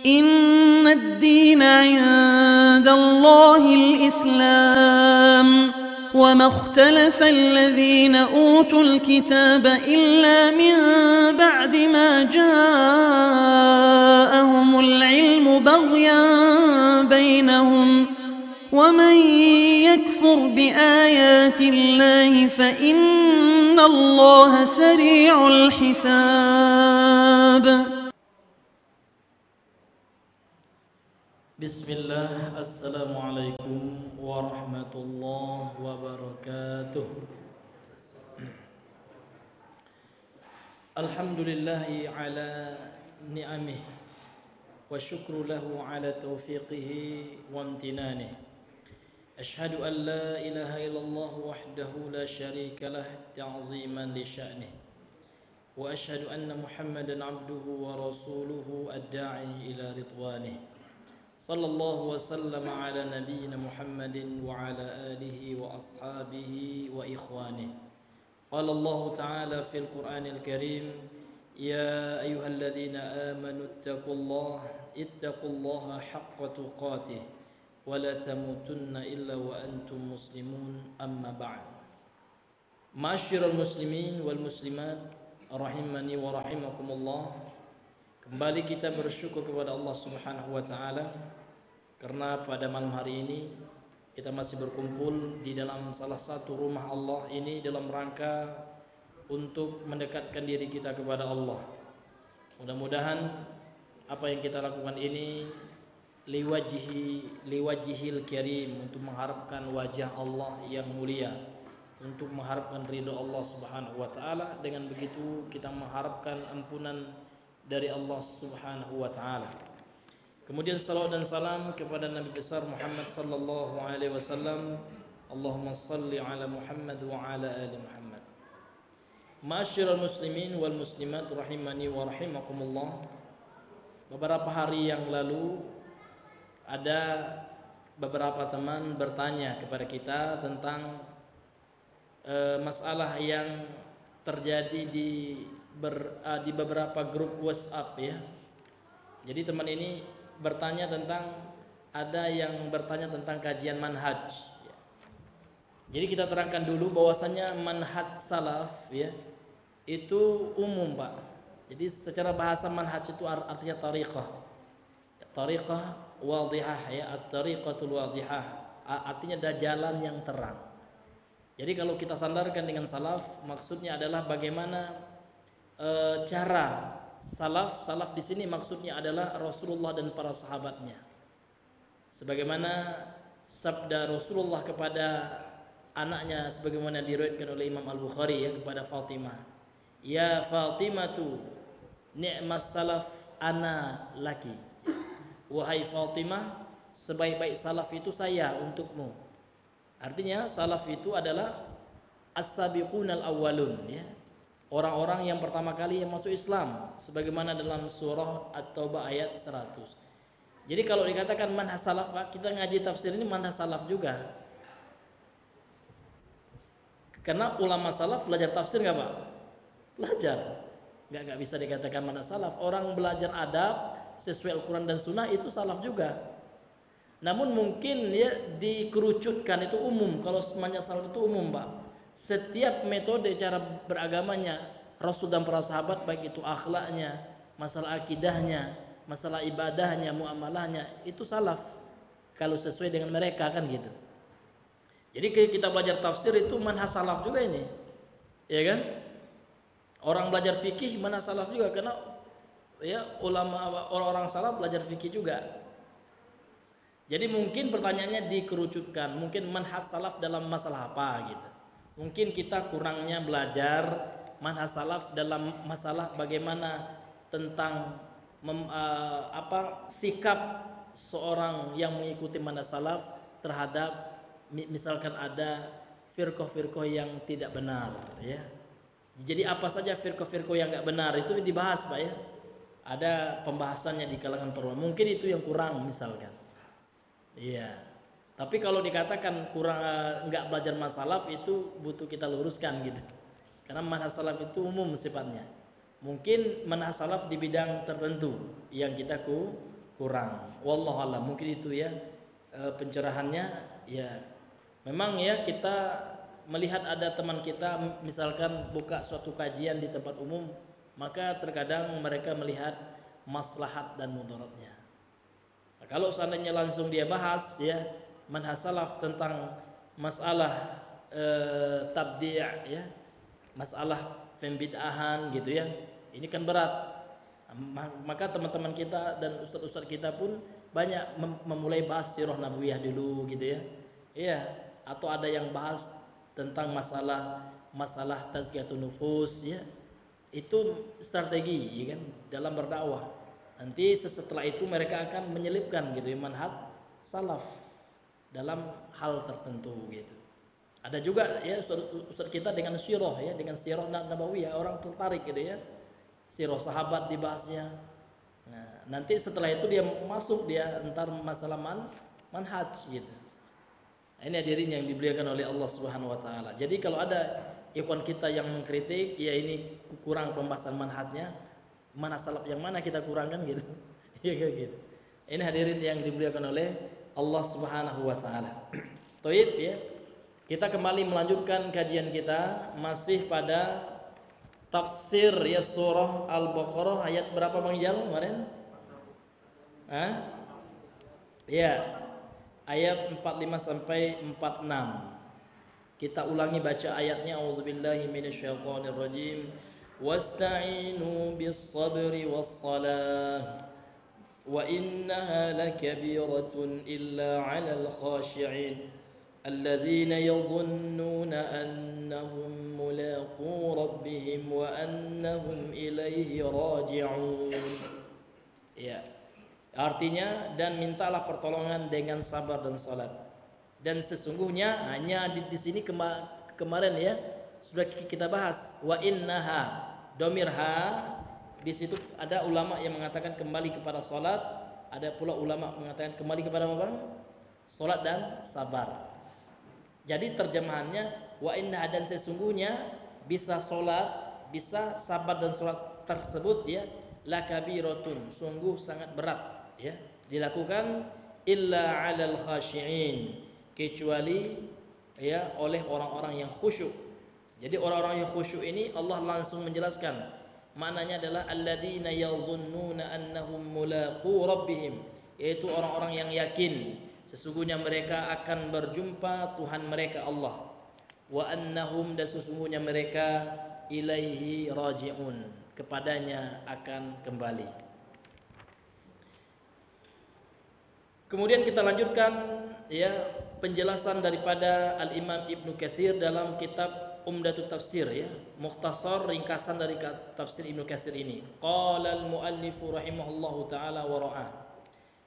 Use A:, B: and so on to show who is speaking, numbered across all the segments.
A: إن الدين عند الله الإسلام وما اختلف الذين أوتوا الكتاب إلا من بعد ما جاءهم العلم بغيا بينهم ومن يكفر بآيات الله فإن الله سريع الحساب.
B: Bismillah, Assalamualaikum warahmatullahi wabarakatuh. Alhamdulillahi ala ni'amih wa syukru lahu ala taufiqihi wa amtinanih. Ashhadu an la ilaha illallah wahdahu la syarika lah ta'ziman li sya'nih. Wa ashhadu anna Muhammadan abduhu wa rasuluhu ad-da'i ila ridwanih. Sallallahu wasallam ala nabiyyina Muhammadin wa ala alihi wa ashabihi wa ikhwanihi. Qala Allah ta'ala fil Qur'anil Karim, ya ayyuhalladzina amanu ittaqullaha haqqa tuqatih wa la tamutunna illa wa antum muslimun, amma ba'd. Ma'asyiral muslimin wal muslimat rahimani wa rahimakumullah. Kembali kita bersyukur kepada Allah Subhanahu wa taala karena pada malam hari ini kita masih berkumpul di dalam salah satu rumah Allah ini dalam rangka untuk mendekatkan diri kita kepada Allah. Mudah-mudahan apa yang kita lakukan ini liwajhil karim, untuk mengharapkan wajah Allah yang mulia, untuk mengharapkan ridho Allah Subhanahu wa taala. Dengan begitu kita mengharapkan ampunan dari Allah Subhanahu wa taala. Kemudian salawat dan salam kepada Nabi besar Muhammad sallallahu alaihi wasallam. Allahumma salli ala Muhammad wa ala ali Muhammad. Ma'asyiral muslimin wal muslimat rahimani wa rahimakumullah. Beberapa hari yang lalu ada beberapa teman bertanya kepada kita tentang masalah yang terjadi di beberapa grup WhatsApp ya. Jadi teman ini bertanya tentang, ada yang bertanya tentang kajian manhaj ya. Jadi kita terangkan dulu bahwasanya manhaj salaf ya itu umum Pak. Jadi secara bahasa manhaj itu artinya tariqah. Tariqah wadihah ya, at-tariqatul wadihah, artinya ada jalan yang terang. Jadi kalau kita sandarkan dengan salaf, maksudnya adalah bagaimana cara salaf di sini maksudnya adalah Rasulullah dan para sahabatnya. Sebagaimana sabda Rasulullah kepada anaknya, sebagaimana diriwayatkan oleh Imam Al-Bukhari ya, kepada Fatimah, ya Fatimatu ni'mas salaf ana laki. Wahai Fatimah, sebaik-baik salaf itu saya untukmu. Artinya salaf itu adalah as-sabiqunal awwalun ya, orang-orang yang pertama kali yang masuk Islam, sebagaimana dalam surah At-Taubah ayat 100. Jadi kalau dikatakan manhaj salaf, kita ngaji tafsir ini manhaj salaf juga. Karena ulama salaf belajar tafsir nggak Pak? Belajar. Nggak bisa dikatakan manhaj salaf. Orang belajar adab sesuai Al-Quran dan Sunnah itu salaf juga. Namun mungkin ya dikerucutkan itu umum. Kalau manhaj salaf itu umum Pak. Setiap metode cara beragamanya Rasul dan para sahabat, baik itu akhlaknya, masalah akidahnya, masalah ibadahnya, muamalahnya, itu salaf kalau sesuai dengan mereka kan gitu. Jadi kita belajar tafsir itu manhaj salaf juga ini, ya kan? Orang belajar fikih manhaj salaf juga, karena ya ulama orang-orang salaf belajar fikih juga. Jadi mungkin pertanyaannya dikerucutkan, mungkin manhaj salaf dalam masalah apa gitu. Mungkin kita kurangnya belajar manhaj salaf dalam masalah bagaimana tentang sikap seorang yang mengikuti manhaj salaf terhadap misalkan ada firqah-firqah yang tidak benar ya. Jadi apa saja firqah-firqah yang enggak benar itu dibahas Pak ya. Ada pembahasannya di kalangan para ulama. Mungkin itu yang kurang misalkan. Iya. Tapi kalau dikatakan kurang enggak belajar manhaj salaf, itu butuh kita luruskan gitu. Karena manhaj salaf itu umum sifatnya. Mungkin manhaj salaf di bidang tertentu yang kita kurang. Wallahu a'lam, mungkin itu ya pencerahannya. Ya memang ya kita melihat ada teman kita misalkan buka suatu kajian di tempat umum, maka terkadang mereka melihat maslahat dan mudaratnya. Nah, kalau seandainya langsung dia bahas ya manhaj salaf tentang masalah tabdi' ya, masalah pembid'ahan gitu ya, ini kan berat. Maka teman-teman kita dan ustadz-ustadz kita pun banyak memulai bahas sirah nabawiyah dulu gitu ya. Iya, atau ada yang bahas tentang masalah tazkiyatun nufus ya. Itu strategi ya kan dalam berdakwah. Nanti setelah itu mereka akan menyelipkan gitu ya manhaj salaf dalam hal tertentu gitu. Ada juga ya ustadz kita dengan sirah ya, dengan sirah nabawiyah orang tertarik gitu ya. Sirah sahabat dibahasnya. Nah, nanti setelah itu dia masuk dia entar masalah manhaj gitu. Nah, ini hadirin yang dimuliakan oleh Allah Subhanahu wa taala. Jadi kalau ada ikhwan kita yang mengkritik, ya ini kurang pembahasan manhajnya, mana salaf yang mana kita kurangkan gitu. Ya kayak gitu. Ini hadirin yang dimuliakan oleh Allah Subhanahu wa taala. Toib ya. Kita kembali melanjutkan kajian kita masih pada tafsir ya surah Al-Baqarah ayat berapa Bang Ijal kemarin? Ya, ayat 45 sampai 46. Kita ulangi baca ayatnya. A'udzubillahi minasyaitonir rajim. Wasta'inu bis-sabri was-salah. Wa innaha lakabiratun illa 'alal khashi'in. الذين يظنون أنهم ملاقو ربهم وأنهم إليه راجعون. Ya, artinya dan mintalah pertolongan dengan sabar dan salat. Dan sesungguhnya hanya di sini kemarin ya sudah kita bahas wa innaha domirha. Di situ ada ulama yang mengatakan kembali kepada salat, ada pula ulama mengatakan kembali kepada apa? Salat dan sabar. Jadi terjemahannya wa inna dan sesungguhnya bisa solat, bisa sabar dan solat tersebut ya lakabiratun sungguh sangat berat ya dilakukan illa 'alal khashi'in kecuali ya oleh orang-orang yang khusyuk. Jadi orang-orang yang khusyuk ini Allah langsung menjelaskan maknanya adalah alladzina yadhunnuna annahum mulaqu rabbihim, yaitu orang-orang yang yakin sesungguhnya mereka akan berjumpa Tuhan mereka Allah. Wa annahum dan sesungguhnya mereka ilaihi raji'un, kepadanya akan kembali. Kemudian kita lanjutkan ya penjelasan daripada Al-Imam Ibnu Katsir dalam kitab Umdatut Tafsir ya, mukhtasar ringkasan dari tafsir Ibnu Katsir ini. Qala al-muallifu rahimahullahu taala wa ra'ah.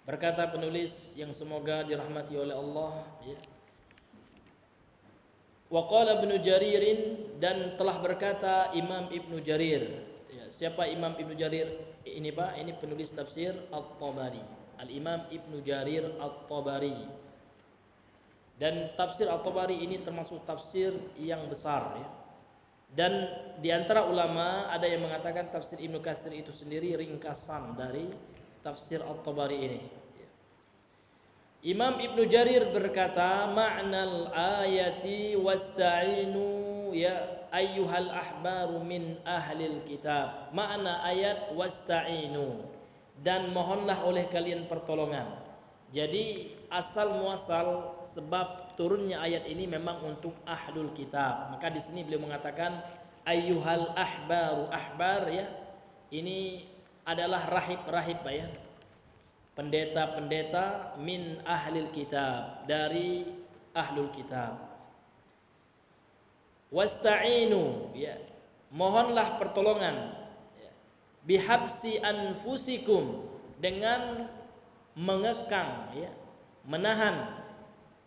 B: Berkata penulis yang semoga dirahmati oleh Allah ya. Wa qala Ibnu Jaririn dan telah berkata Imam Ibnu Jarir. Ya, siapa Imam Ibnu Jarir ini Pak? Ini penulis tafsir At-Tabari. Al-Imam Ibnu Jarir At-Tabari. Dan tafsir At-Tabari ini termasuk tafsir yang besar ya. Dan di antara ulama ada yang mengatakan tafsir Ibnu Katsir itu sendiri ringkasan dari tafsir At-Tabari ini. Imam Ibnu Jarir berkata, ma'nal ayati wasta'inu ya ayyuhal ahbaru min ahlil kitab. Makna ayat wasta'inu dan mohonlah oleh kalian pertolongan. Jadi asal muasal sebab turunnya ayat ini memang untuk ahlul kitab. Maka di sini beliau mengatakan ayyuhal ahbaru, ahbar ya. Ini adalah rahib-rahib ya, pendeta-pendeta min ahlil kitab, dari ahlul kitab. Wasta'inu ya, mohonlah pertolongan ya. Bihabsi anfusikum, dengan mengekang ya, menahan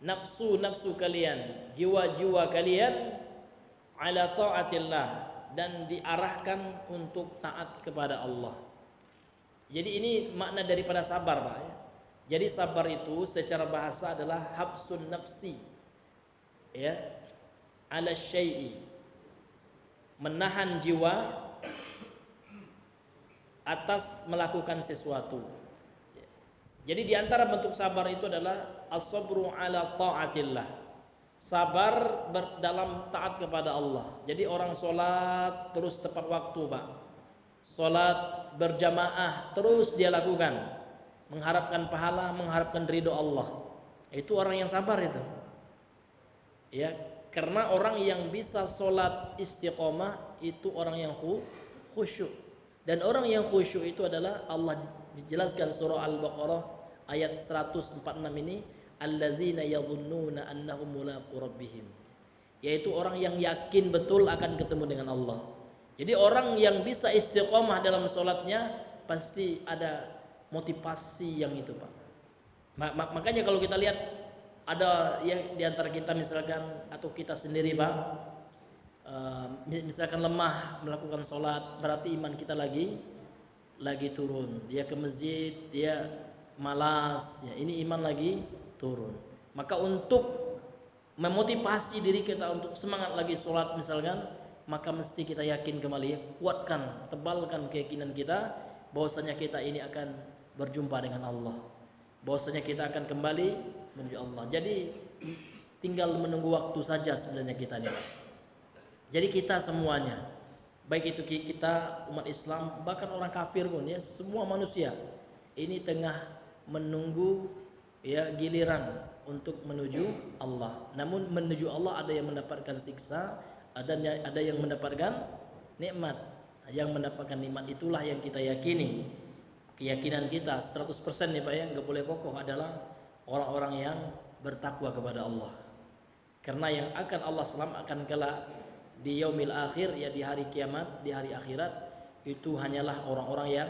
B: nafsu-nafsu kalian, jiwa-jiwa kalian ala taatillah, dan diarahkan untuk taat kepada Allah. Jadi ini makna daripada sabar Pak ya. Jadi sabar itu secara bahasa adalah habsun nafsi ya ala syai'i, menahan jiwa atas melakukan sesuatu. Jadi di antara bentuk sabar itu adalah as-sabru ala ta'atillah. Sabar dalam taat kepada Allah. Jadi orang sholat terus tepat waktu, Pak. Sholat berjamaah terus dia lakukan, mengharapkan pahala, mengharapkan ridho Allah. Itu orang yang sabar itu. Ya, karena orang yang bisa sholat istiqomah itu orang yang khusyuk. Dan orang yang khusyuk itu adalah Allah dijelaskan surah Al-Baqarah ayat 146 ini, alladzina yadhunnuna annahum mulaqu rabbihim, yaitu orang yang yakin betul akan ketemu dengan Allah. Jadi orang yang bisa istiqomah dalam sholatnya pasti ada motivasi yang itu, Pak. Makanya kalau kita lihat ada ya di antara kita misalkan atau kita sendiri, Pak, misalkan lemah melakukan sholat, berarti iman kita lagi turun. Dia ke masjid, dia malas, ya ini iman lagi turun. Maka untuk memotivasi diri kita untuk semangat lagi sholat misalkan, maka mesti kita yakin kembali, kuatkan, tebalkan keyakinan kita bahwasanya kita ini akan berjumpa dengan Allah, bahwasanya kita akan kembali menuju Allah. Jadi tinggal menunggu waktu saja sebenarnya kita nih. Jadi kita semuanya, baik itu kita umat Islam, bahkan orang kafir pun, ya semua manusia ini tengah menunggu ya giliran untuk menuju Allah. Namun menuju Allah ada yang mendapatkan siksa, ada yang mendapatkan nikmat. Yang mendapatkan nikmat itulah yang kita yakini. Keyakinan kita 100% nih Pak ya, nggak boleh kokoh, adalah orang-orang yang bertakwa kepada Allah. Karena yang akan Allah selamatkan kelak di yaumil akhir, ya di hari kiamat, di hari akhirat, itu hanyalah orang-orang yang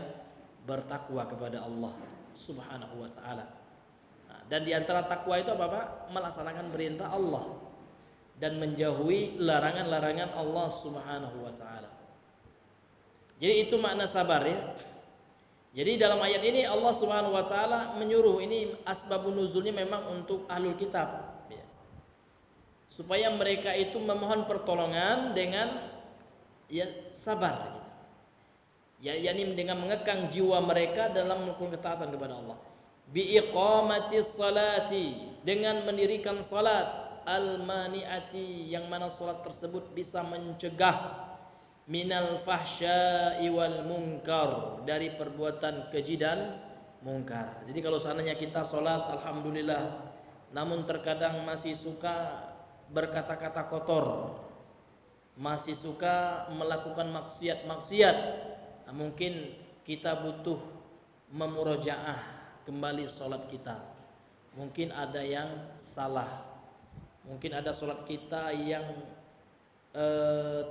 B: bertakwa kepada Allah Subhanahu wa ta'ala. Nah, dan di antara takwa itu apa Pak? Melaksanakan perintah Allah dan menjauhi larangan-larangan Allah Subhanahu wa ta'ala. Jadi itu makna sabar ya. Jadi dalam ayat ini Allah Subhanahu wa ta'ala menyuruh, ini asbabun nuzulnya memang untuk ahlul kitab ya, supaya mereka itu memohon pertolongan dengan ya sabar gitu. Ya, yakni dengan mengekang jiwa mereka dalam melakukan ketaatan kepada Allah. Bi iqamatis salati, dengan mendirikan salat, al maniati, yang mana salat tersebut bisa mencegah minal fahsya'i wal munkar, dari perbuatan keji dan mungkar. Jadi kalau seandainya kita salat alhamdulillah, namun terkadang masih suka berkata-kata kotor, masih suka melakukan maksiat-maksiat, nah, mungkin kita butuh memurojaah kembali sholat kita. Mungkin ada yang salah, mungkin ada sholat kita yang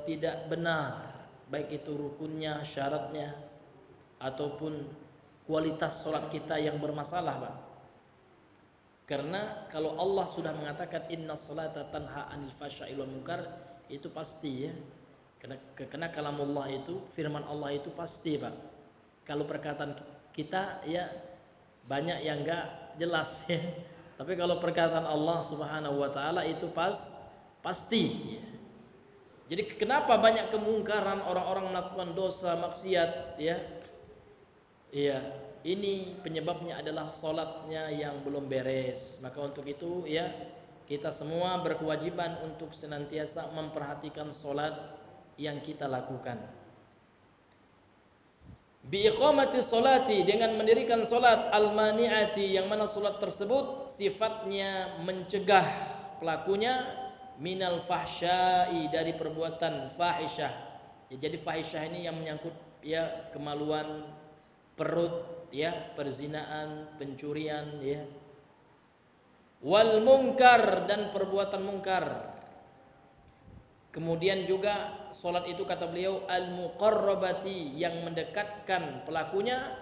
B: tidak benar, baik itu rukunnya, syaratnya, ataupun kualitas sholat kita yang bermasalah, Pak. Karena kalau Allah sudah mengatakan inna sholata tanha anil fahsya'i wal munkar, itu pasti ya. Karena kalamullah itu, firman Allah itu pasti Pak. Kalau perkataan kita ya banyak yang enggak jelas ya. Tapi kalau perkataan Allah Subhanahu wa ta'ala itu pasti ya. Jadi kenapa banyak kemungkaran, orang-orang melakukan dosa maksiat ya? Iya, ini penyebabnya adalah sholatnya yang belum beres. Maka untuk itu ya, kita semua berkewajiban untuk senantiasa memperhatikan sholat yang kita lakukan. Bi iqamati sholati, dengan mendirikan sholat, al mani'ati, yang mana sholat tersebut sifatnya mencegah pelakunya minal fahsya'i, dari perbuatan fahisyah ya. Jadi fahisyah ini yang menyangkut ya kemaluan perut ya, perzinaan, pencurian ya, wal munkar, dan perbuatan mungkar. Kemudian juga sholat itu kata beliau al muqarrabati, yang mendekatkan pelakunya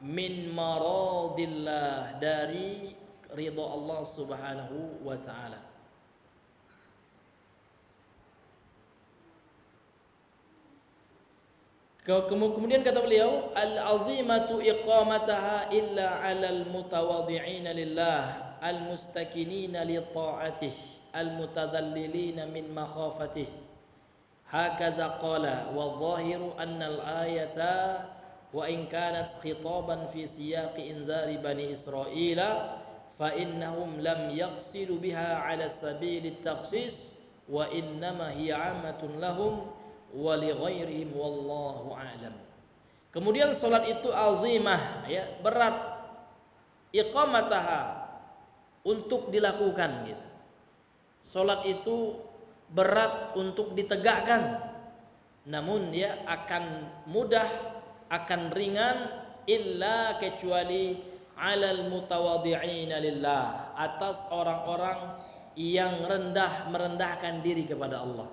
B: min maradillah, dari ridha Allah Subhanahu wa ta'ala. Kemudian kata beliau al-azimatu iqamataha illa 'alal mutawadhi'ina lillah al-mustakinina li ta'atih al-mutadallilina min makhafatih. Hakadha qala wa dhahiru anna al-ayata wa in kanat khitaban fi siyaqi inzari bani Israila fa innahum lam yaqsidu biha ala sabili takhsis wa innama hiya 'ammatun lahum wa li ghairihim wallahu a'lam. Kemudian salat itu azimah, ya, berat, iqamataha, untuk dilakukan gitu. Salat itu berat untuk ditegakkan, namun ya akan mudah, akan ringan, illa kecuali alal mutawadhi'ina lillah, atas orang-orang yang merendahkan diri kepada Allah.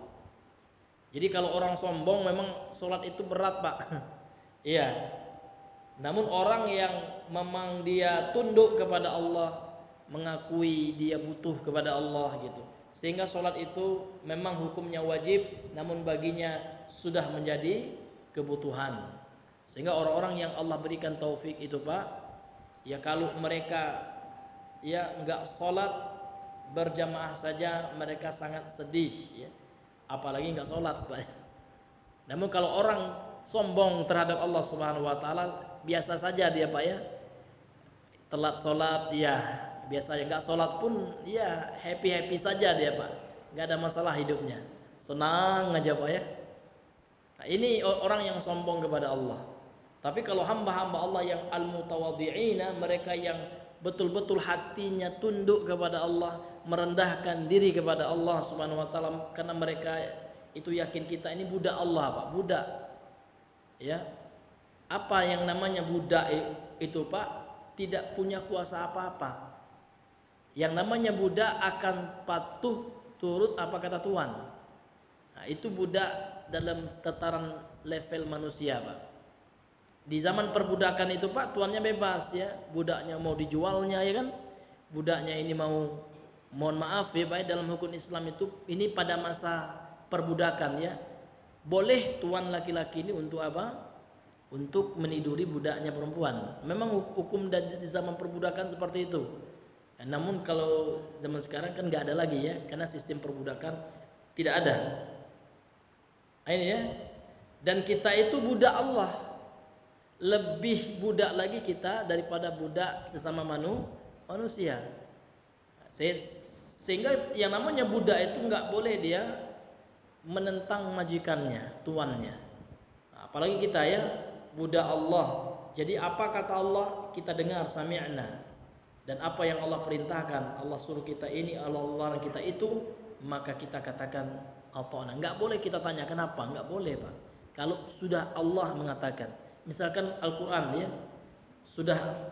B: Jadi kalau orang sombong memang salat itu berat, Pak. Iya. Namun orang yang memang dia tunduk kepada Allah, mengakui dia butuh kepada Allah gitu, sehingga salat itu memang hukumnya wajib, namun baginya sudah menjadi kebutuhan. Sehingga orang-orang yang Allah berikan taufik itu, Pak, ya kalau mereka ya enggak salat berjamaah saja mereka sangat sedih, ya. Apalagi enggak salat, Pak. Namun kalau orang sombong terhadap Allah Subhanahu wa taala, biasa saja dia, Pak, ya. Telat salat ya, biasanya enggak salat pun ya happy-happy saja dia, Pak. Enggak ada masalah hidupnya. Senang aja, Pak, ya. Nah, ini orang yang sombong kepada Allah. Tapi kalau hamba-hamba Allah yang al-mutawadhi'ina, mereka yang betul-betul hatinya tunduk kepada Allah, merendahkan diri kepada Allah Subhanahu wa taala, karena mereka itu yakin kita ini budak Allah, Pak, budak. Ya. Apa yang namanya budak itu, Pak, tidak punya kuasa apa-apa. Yang namanya budak akan patuh turut apa kata tuan. Nah, itu budak dalam tataran level manusia, Pak. Di zaman perbudakan itu, Pak, tuannya bebas, ya. Budaknya mau dijualnya, ya kan? Budaknya ini mau, mohon maaf ya, Pak, dalam hukum Islam itu ini pada masa perbudakan, ya. Boleh tuan laki-laki ini untuk apa? Untuk meniduri budaknya perempuan. Memang hukum di zaman perbudakan seperti itu. Namun kalau zaman sekarang kan nggak ada lagi, ya, karena sistem perbudakan tidak ada. Ini, ya. Dan kita itu budak Allah. Lebih budak lagi kita daripada budak sesama manusia. Sehingga yang namanya budak itu nggak boleh dia menentang majikannya, tuannya. Apalagi kita, ya, budak Allah. Jadi apa kata Allah kita dengar, sami'na. Dan apa yang Allah perintahkan, Allah suruh kita ini, Allah larang kita itu, maka kita katakan ata'na. Enggak boleh kita tanya kenapa, enggak boleh, Pak. Kalau sudah Allah mengatakan, misalkan Al-Qur'an, ya, sudah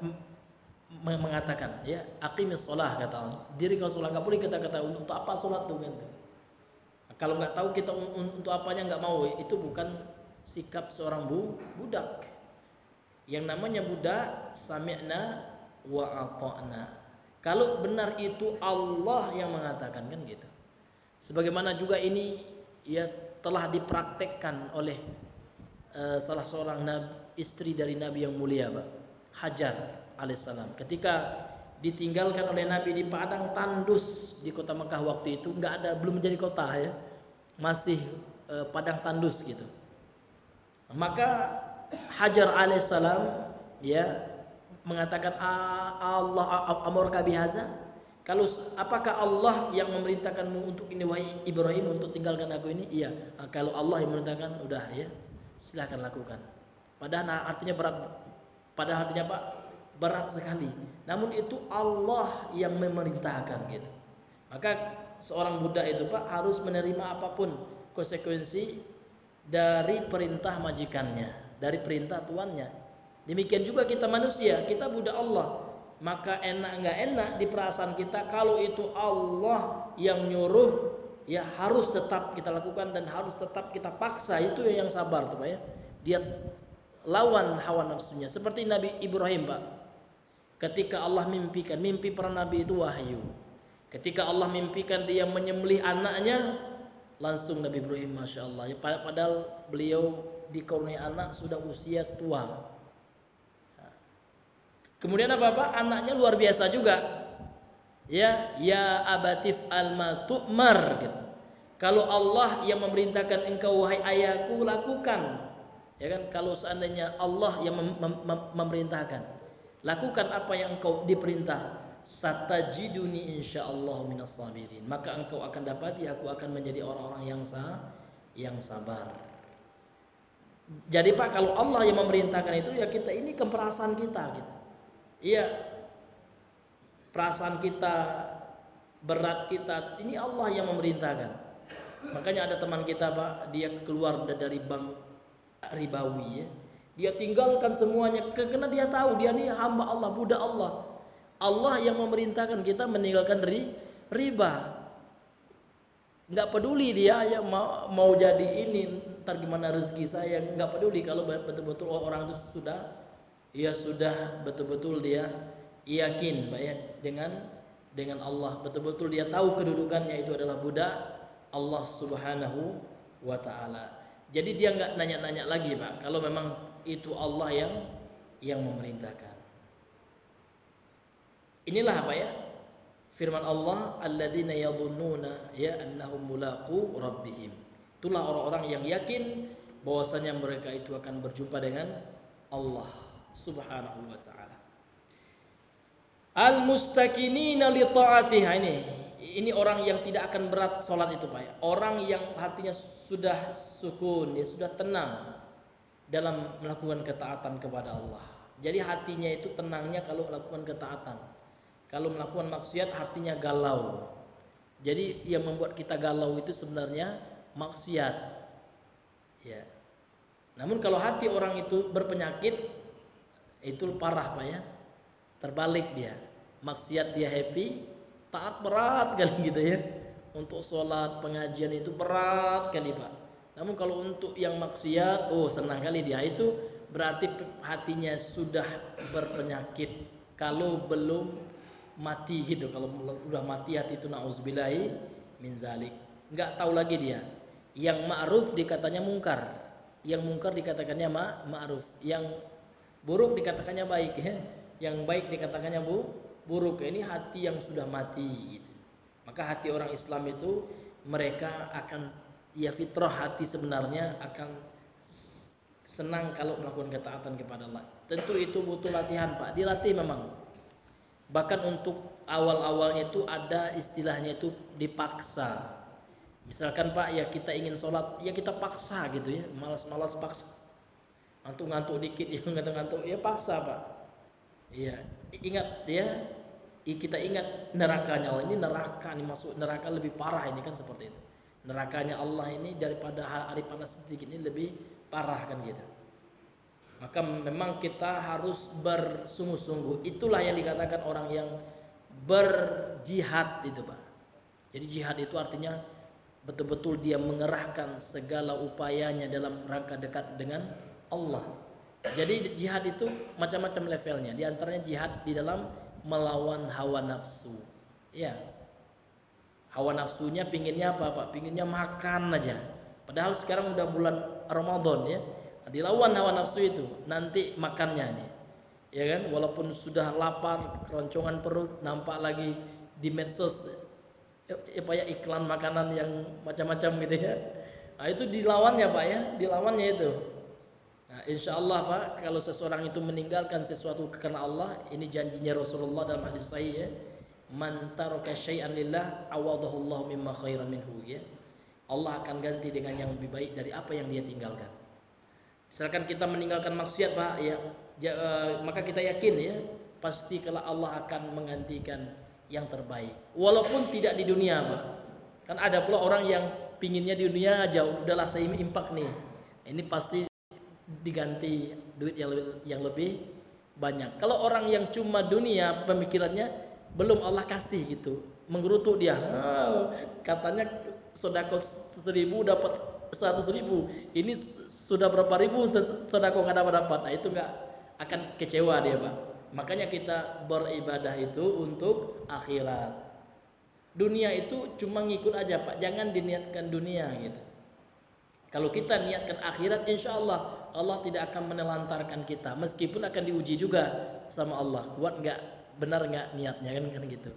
B: mengatakan, ya, aqimis shalah, kata Allah. Diri kalau salat, enggak boleh kita kata untuk apa salat tuh, gitu. Kalau enggak tahu kita untuk apanya enggak mau, itu bukan sikap seorang budak. Yang namanya budak sami'na wa ata'na. Kalau benar itu Allah yang mengatakan, kan gitu. Sebagaimana juga ini, ya, telah dipraktekkan oleh salah seorang istri dari Nabi yang mulia, Pak, Hajar alaihissalam. Ketika ditinggalkan oleh Nabi di padang tandus di kota Mekah waktu itu, nggak ada, belum menjadi kota, ya, masih padang tandus gitu. Maka Hajar alaihissalam, ya, mengatakan Allah amurka bihaza. Kalau apakah Allah yang memerintahkanmu untuk ini, wahai Ibrahim, untuk tinggalkan aku ini? Iya. Kalau Allah yang memerintahkan, udah, ya, silakan lakukan. Padahal artinya berat. Padahal artinya, Pak, berat sekali. Namun itu Allah yang memerintahkan, gitu. Maka seorang budak itu, Pak, harus menerima apapun konsekuensi dari perintah majikannya, dari perintah tuannya. Demikian juga kita manusia, kita budak Allah. Maka enak nggak enak di perasaan kita, kalau itu Allah yang nyuruh, ya harus tetap kita lakukan dan harus tetap kita paksa. Itu yang sabar tuh, Pak, ya. Dia lawan hawa nafsunya. Seperti Nabi Ibrahim, Pak. Ketika Allah mimpikan, mimpi para nabi itu wahyu. Ketika Allah mimpikan dia menyembelih anaknya, langsung Nabi Ibrahim, masya Allah, ya, padahal beliau dikaruniai anak sudah usia tua. Kemudian apa? Anaknya luar biasa juga. Ya abatif alma tu'mar, gitu. Kalau Allah yang memerintahkan engkau, wahai ayahku, lakukan. Ya kan, kalau seandainya Allah yang memerintahkan, lakukan apa yang engkau diperintah, satajiduni insyaallah minas sabirin, maka engkau akan dapati aku akan menjadi orang-orang yang sabar. Jadi Pak, kalau Allah yang memerintahkan itu, ya kita ini ke perasaan kita gitu. Iya, perasaan kita, berat kita, ini Allah yang memerintahkan. Makanya ada teman kita Pak, dia keluar dari bank ribawi ya. Dia tinggalkan semuanya karena dia tahu dia ini hamba Allah, budak Allah. Allah yang memerintahkan kita meninggalkan riba. Nggak peduli dia ya mau jadi ini, ntar gimana rezeki saya, nggak peduli kalau betul-betul orang itu sudah betul-betul dia yakin Pak ya dengan Allah, betul-betul dia tahu kedudukannya itu adalah budak Allah Subhanahu wa taala. Jadi dia nggak nanya-nanya lagi Pak, kalau memang itu Allah yang memerintahkan. Inilah apa ya? Firman Allah, alladzina yadhunnuna ya annahum mulaqu rabbihim. Itulah orang-orang yang yakin bahwasanya mereka itu akan berjumpa dengan Allah Subhanahu wa taala. Al-mustakinina li ta'atiha, ini orang yang tidak akan berat sholat itu Pak ya. Orang yang hatinya sudah sukun, dia sudah tenang dalam melakukan ketaatan kepada Allah. Jadi hatinya itu tenangnya kalau melakukan ketaatan. Kalau melakukan maksiat hatinya galau. Jadi yang membuat kita galau itu sebenarnya maksiat. Ya. Namun kalau hati orang itu berpenyakit, itu parah Pak ya. Terbalik dia. Maksiat dia happy, taat berat kali gitu ya. Untuk sholat pengajian itu berat kali Pak. Namun kalau untuk yang maksiat, senang kali dia. Itu berarti hatinya sudah berpenyakit. Kalau belum mati gitu. Kalau udah mati hati itu na'udzubillahi min zalik. Nggak tahu lagi dia. Yang ma'ruf dikatanya mungkar. Yang mungkar dikatakannya ma'ruf. Yang buruk dikatakannya baik ya. Yang baik dikatakannya buruk. Ini hati yang sudah mati gitu. Maka hati orang Islam itu mereka akan fitrah hati sebenarnya akan senang kalau melakukan ketaatan kepada Allah. Tentu itu butuh latihan Pak, dilatih memang. Bahkan untuk awal-awalnya itu ada istilahnya itu dipaksa. Misalkan Pak ya kita ingin sholat, ya kita paksa gitu ya, malas-malas paksa. Ngantuk-ngantuk dikit ya ngantuk-ngantuk ya paksa Pak. Iya, ingat ya. Kita ingat nerakanya Allah, ini neraka, ini masuk neraka lebih parah ini kan seperti itu. Nerakanya Allah ini daripada hari panas sedikit ini lebih parah kan gitu. Maka memang kita harus bersungguh-sungguh. Itulah yang dikatakan orang yang berjihad itu Pak. Jadi jihad itu artinya betul-betul dia mengerahkan segala upayanya dalam rangka dekat dengan Allah. Jadi jihad itu macam-macam levelnya. Di antaranya jihad di dalam melawan hawa nafsu. Ya. Hawa nafsunya pinginnya apa Pak? Pinginnya makan aja. Padahal sekarang udah bulan Ramadan ya. Dilawan hawa nafsu itu, nanti makannya nih. Ya kan? Walaupun sudah lapar, keroncongan perut, nampak lagi di medsos iklan makanan yang macam-macam gitu ya. Nah, itu dilawannya Pak ya, dilawannya itu. Nah, insya Allah Pak, kalau seseorang itu meninggalkan sesuatu karena Allah, ini janjinya Rasulullah dalam hadis sahih ya, man taraka syai'an lillah awadahu Allah mimma khairan minhu ya. Allah akan ganti dengan yang lebih baik dari apa yang dia tinggalkan. Misalkan kita meninggalkan maksiat Pak ya, maka kita yakin ya, pasti kalau Allah akan menggantikan yang terbaik. Walaupun tidak di dunia Pak. Kan ada pula orang yang pinginnya di dunia aja, udahlah saya impak nih. Ini pasti diganti duit yang lebih banyak. Kalau orang yang cuma dunia pemikirannya, belum Allah kasih gitu, menggerutu dia. Katanya sodako 1.000 dapat 100.000. Ini sudah berapa ribu sodako nggak dapat. Nah itu nggak akan kecewa dia Pak. Makanya kita beribadah itu untuk akhirat. Dunia itu cuma ngikut aja Pak, jangan diniatkan dunia gitu. Kalau kita niatkan akhirat, insya Allah Allah tidak akan menelantarkan kita, meskipun akan diuji juga sama Allah. Kuat nggak, benar nggak niatnya kan gitu.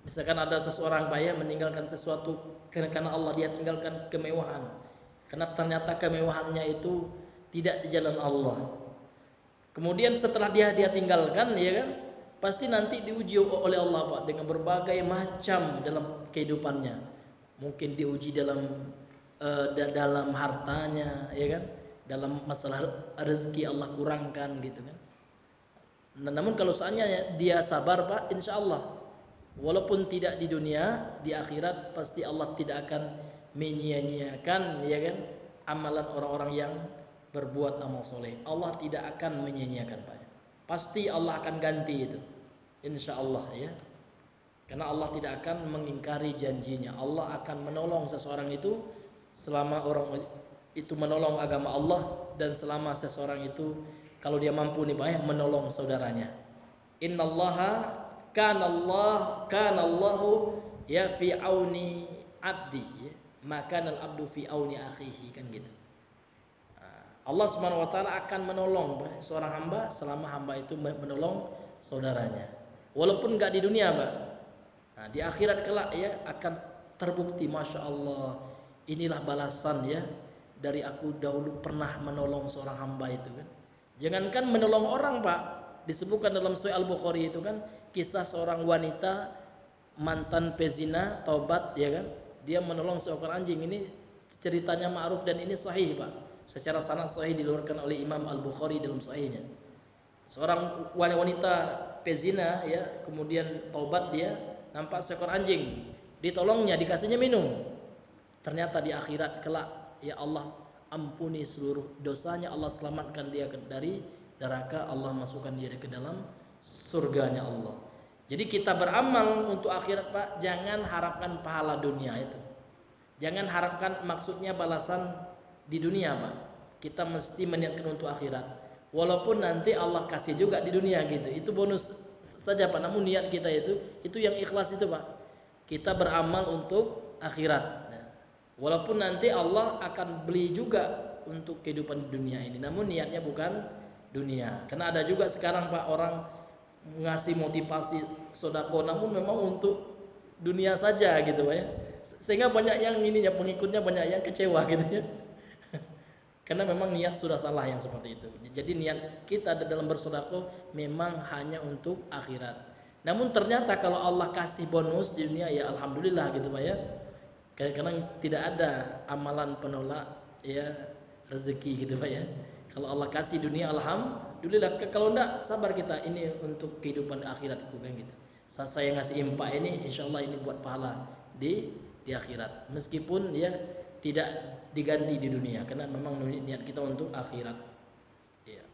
B: Misalkan ada seseorang Pak ya meninggalkan sesuatu karena Allah, dia tinggalkan kemewahan. Karena ternyata kemewahannya itu tidak di jalan Allah. Kemudian setelah dia tinggalkan, ya kan, pasti nanti diuji oleh Allah Pak dengan berbagai macam dalam kehidupannya. Mungkin diuji dalam hartanya, ya kan, dalam masalah rezeki Allah kurangkan gitu kan. Namun kalau seandainya dia sabar Pak, insya Allah walaupun tidak di dunia, di akhirat pasti Allah tidak akan menyia-nyiakan, ya kan, amalan orang-orang yang berbuat amal soleh. Allah tidak akan menyia-nyiakan Pak. Pasti Allah akan ganti itu, insya Allah ya. Karena Allah tidak akan mengingkari janjinya. Allah akan menolong seseorang itu selama orang itu menolong agama Allah, dan selama seseorang itu kalau dia mampu nih Pak, menolong saudaranya. Innallaha kanallahu ya fi auni abdi, ya. Maka al abdu fi auni akhihi, kan gitu. Allah Subhanahu wa taala akan menolong seorang hamba selama hamba itu menolong saudaranya. Walaupun enggak di dunia, Pak. Nah, di akhirat kelak ya akan terbukti, Masya Allah, inilah balasan ya dari aku dahulu pernah menolong seorang hamba itu kan. Jangankan menolong orang Pak, disebutkan dalam Sahih Al-Bukhari itu kan kisah seorang wanita mantan pezina taubat, ya kan, dia menolong seekor anjing. Ini ceritanya ma'ruf dan ini sahih Pak, secara sanad sahih, dikeluarkan oleh Imam Al-Bukhari dalam sahihnya. Seorang wanita pezina ya, kemudian taubat, dia nampak seekor anjing, ditolongnya, dikasihnya minum. Ternyata di akhirat kelak ya Allah ampuni seluruh dosanya, Allah selamatkan dia dari neraka, Allah masukkan dia ke dalam surganya Allah. Jadi kita beramal untuk akhirat Pak, jangan harapkan pahala dunia itu. Jangan harapkan maksudnya balasan di dunia Pak. Kita mesti meniatkan untuk akhirat. Walaupun nanti Allah kasih juga di dunia gitu. Itu bonus saja Pak. Namun niat kita itu yang ikhlas itu Pak. Kita beramal untuk akhirat. Walaupun nanti Allah akan beli juga untuk kehidupan di dunia ini, namun niatnya bukan dunia. Karena ada juga sekarang Pak orang ngasih motivasi sodako, namun memang untuk dunia saja gitu Pak ya. Sehingga banyak yang ininya, pengikutnya banyak yang kecewa gitu ya. Karena memang niat sudah salah yang seperti itu. Jadi niat kita dalam bersodako memang hanya untuk akhirat. Namun ternyata kalau Allah kasih bonus di dunia ya alhamdulillah gitu Pak ya. Karena tidak ada amalan penolak ya rezeki gitu Pak ya. Kalau Allah kasih dunia alhamdulillah, kalau enggak sabar kita, ini untuk kehidupan akhiratku kan gitu. Saat saya ngasih impak ini insyaallah ini buat pahala di akhirat. Meskipun ya tidak diganti di dunia karena memang niat kita untuk akhirat. Ya.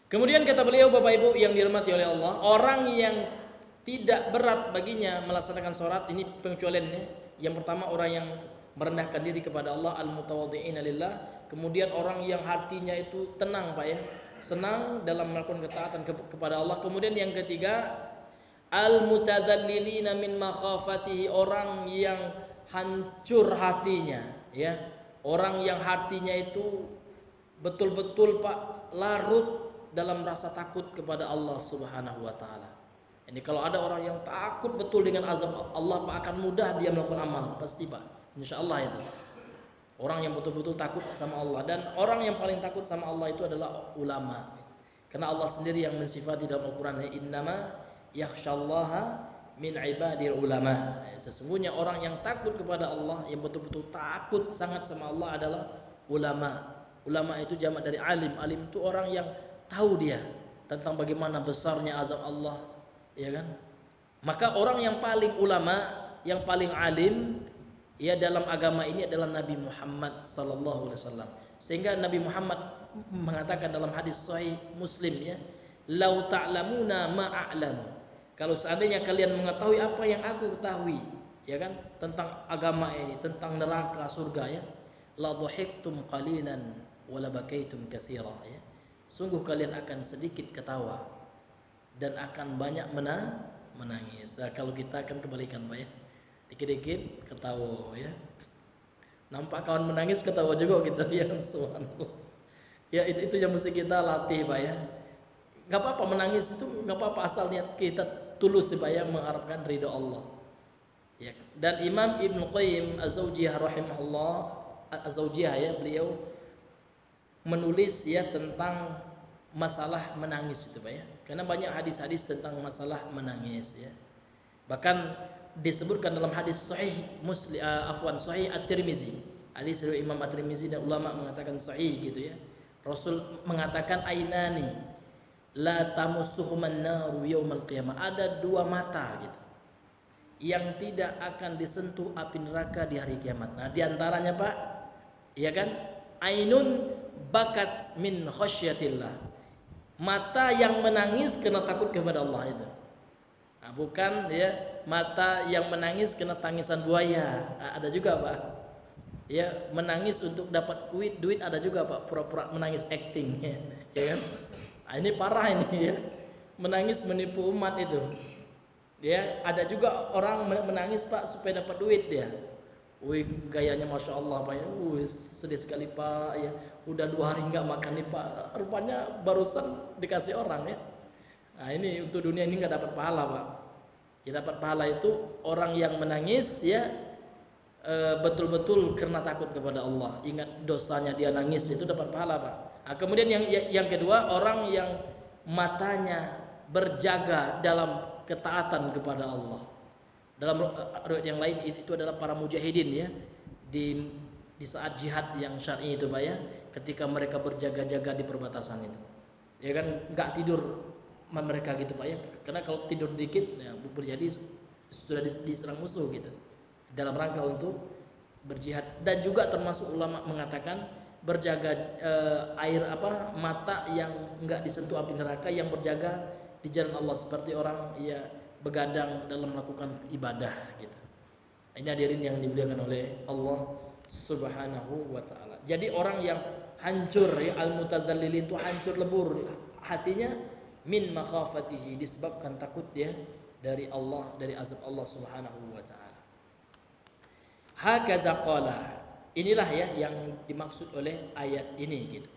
B: Kemudian kata beliau, Bapak Ibu yang dirahmati oleh Allah, orang yang tidak berat baginya melaksanakan sholat, ini pengecualiannya. Yang pertama orang yang merendahkan diri kepada Allah, al-mutawadhi'ina lillah. Kemudian orang yang hatinya itu tenang Pak ya, senang dalam melakukan ketaatan kepada Allah. Kemudian yang ketiga, al-mutadzallilina min makhafatihi, orang yang hancur hatinya ya. Orang yang hatinya itu betul-betul Pak larut dalam rasa takut kepada Allah Subhanahu wa taala. Ini kalau ada orang yang takut betul dengan azab Allah Pak, akan mudah dia melakukan amal, pasti Pak, insya Allah itu. Orang yang betul-betul takut sama Allah, dan orang yang paling takut sama Allah itu adalah ulama. Karena Allah sendiri yang mensifati dalam Al-Quran, innama yakhshallaha min ibadil ulama. Sesungguhnya orang yang takut kepada Allah, yang betul-betul takut sangat sama Allah adalah ulama. Ulama itu jamak dari alim. Alim itu orang yang tahu dia tentang bagaimana besarnya azab Allah, ya kan? Maka orang yang paling ulama, yang paling alim ya dalam agama ini adalah Nabi Muhammad sallallahu alaihi wasallam. Sehingga Nabi Muhammad mengatakan dalam hadis sahih Muslim ya, "Lau ta'lamuna ma a'lamu." Kalau seandainya kalian mengetahui apa yang aku ketahui, ya kan, tentang agama ini, tentang neraka, surga ya, la dhahiktum qalilan wa la bakaitum katsira ya. Sungguh kalian akan sedikit ketawa dan akan banyak menangis. Nah, kalau kita akan kebalikan Pak ya, dikit-dikit ketawa ya, nampak kawan menangis ketawa juga kita ya, subhanallah ya. Itu yang mesti kita latih Pak ya. Gak apa-apa menangis itu, gak apa-apa asal niat kita tulus supaya mengharapkan ridha Allah ya. Dan Imam Ibnu Qayyim Az-Zawjiyah rahimahullah Az-Zawjiyah ya, beliau menulis ya tentang masalah menangis itu Pak ya. Karena banyak hadis-hadis tentang masalah menangis ya. Bahkan disebutkan dalam hadis sahih sahih At-Tirmizi. Hadis dari Imam At-Tirmizi dan ulama mengatakan sahih gitu ya. Rasul mengatakan ainani la tamussuhuman naru yaumal qiyamah. Ada dua mata gitu yang tidak akan disentuh api neraka di hari kiamat. Nah, diantaranya Pak, ya kan? Ainun bakat min khasyatillah. Mata yang menangis karena takut kepada Allah itu. Nah, bukan ya mata yang menangis karena tangisan buaya. Nah, ada juga Pak. Ya, menangis untuk dapat duit ada juga Pak, pura-pura menangis acting ya kan? Nah, ini parah ini ya. Menangis menipu umat itu. Ya, ada juga orang menangis Pak supaya dapat duit dia. Wih, gayanya Masya Allah Pak ya. Wih, sedih sekali Pak ya. Udah 2 hari nggak makan nih Pak. Rupanya barusan dikasih orang ya. Nah, ini untuk dunia ini nggak dapat pahala Pak. Ya, dapat pahala itu orang yang menangis ya betul-betul karena takut kepada Allah. Ingat dosanya dia nangis, itu dapat pahala Pak. Nah, kemudian yang kedua, orang yang matanya berjaga dalam ketaatan kepada Allah. Dalam riwayat yang lain itu adalah para mujahidin ya, di saat jihad yang syar'i itu Pak ya, ketika mereka berjaga-jaga di perbatasan itu. Ya kan, nggak tidur mereka gitu Pak ya. Karena kalau tidur dikit ya berjadi sudah diserang musuh gitu. Dalam rangka untuk berjihad. Dan juga termasuk ulama mengatakan berjaga mata yang nggak disentuh api neraka, yang berjaga di jalan Allah seperti orang ya begadang dalam melakukan ibadah gitu. Ini hadirin yang dimuliakan oleh Allah Subhanahu wa taala. Jadi orang yang hancur ya, al-mutadzallil itu hancur lebur hatinya min makhafatihi, disebabkan takut dia dari Allah, dari azab Allah Subhanahu wa taala. Hakaza qala. Inilah ya yang dimaksud oleh ayat ini gitu.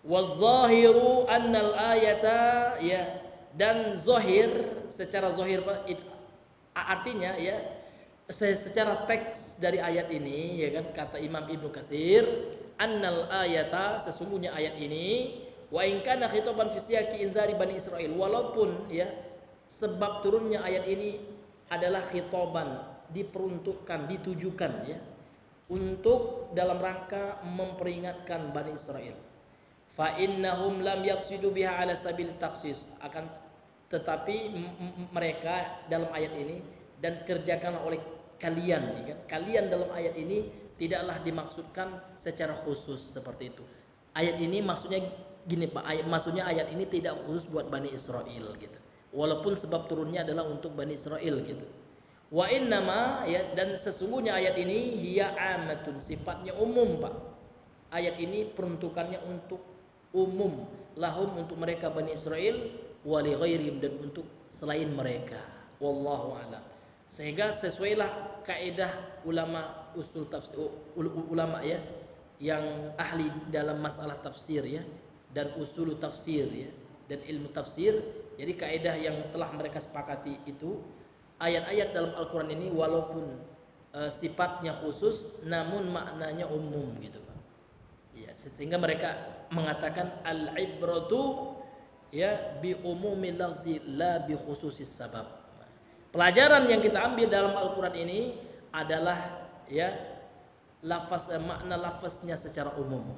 B: Wadh-dhahiru annal ayata ya, dan zahir, secara zahir artinya ya secara teks dari ayat ini ya kan, kata Imam Ibnu Katsir, annal ayata, sesungguhnya ayat ini, wa in kana khitaban fi siyaqi inzari bani Israil, walaupun ya sebab turunnya ayat ini adalah khitaban, diperuntukkan, ditujukan ya untuk dalam rangka memperingatkan Bani Israel. Fa innahum lam yaqsidu biha ala sabil takhsis, akan tetapi mereka dalam ayat ini, dan kerjakanlah oleh kalian ya kan? Kalian dalam ayat ini tidaklah dimaksudkan secara khusus seperti itu. Ayat ini maksudnya gini Pak, maksudnya ayat ini tidak khusus buat Bani Israel gitu. Walaupun sebab turunnya adalah untuk Bani Israel gitu. Wa innama ya, dan sesungguhnya ayat ini hiya amatun, sifatnya umum Pak. Ayat ini peruntukannya untuk umum, lahum, untuk mereka Bani Israel, wa li ghairihim, dan untuk selain mereka. Wallahu a'lam. Sehingga sesuailah kaidah ulama usul tafsir, ulama ya yang ahli dalam masalah tafsir ya, dan usul tafsir ya, dan ilmu tafsir. Jadi kaidah yang telah mereka sepakati itu, ayat-ayat dalam Al-Quran ini walaupun sifatnya khusus, namun maknanya umum gitu Pak. Ya, sehingga mereka mengatakan al-ibratu ya bi umumil lafzi la bi khususis sabab. Pelajaran yang kita ambil dalam Al-Quran ini adalah ya makna lafaznya secara umum.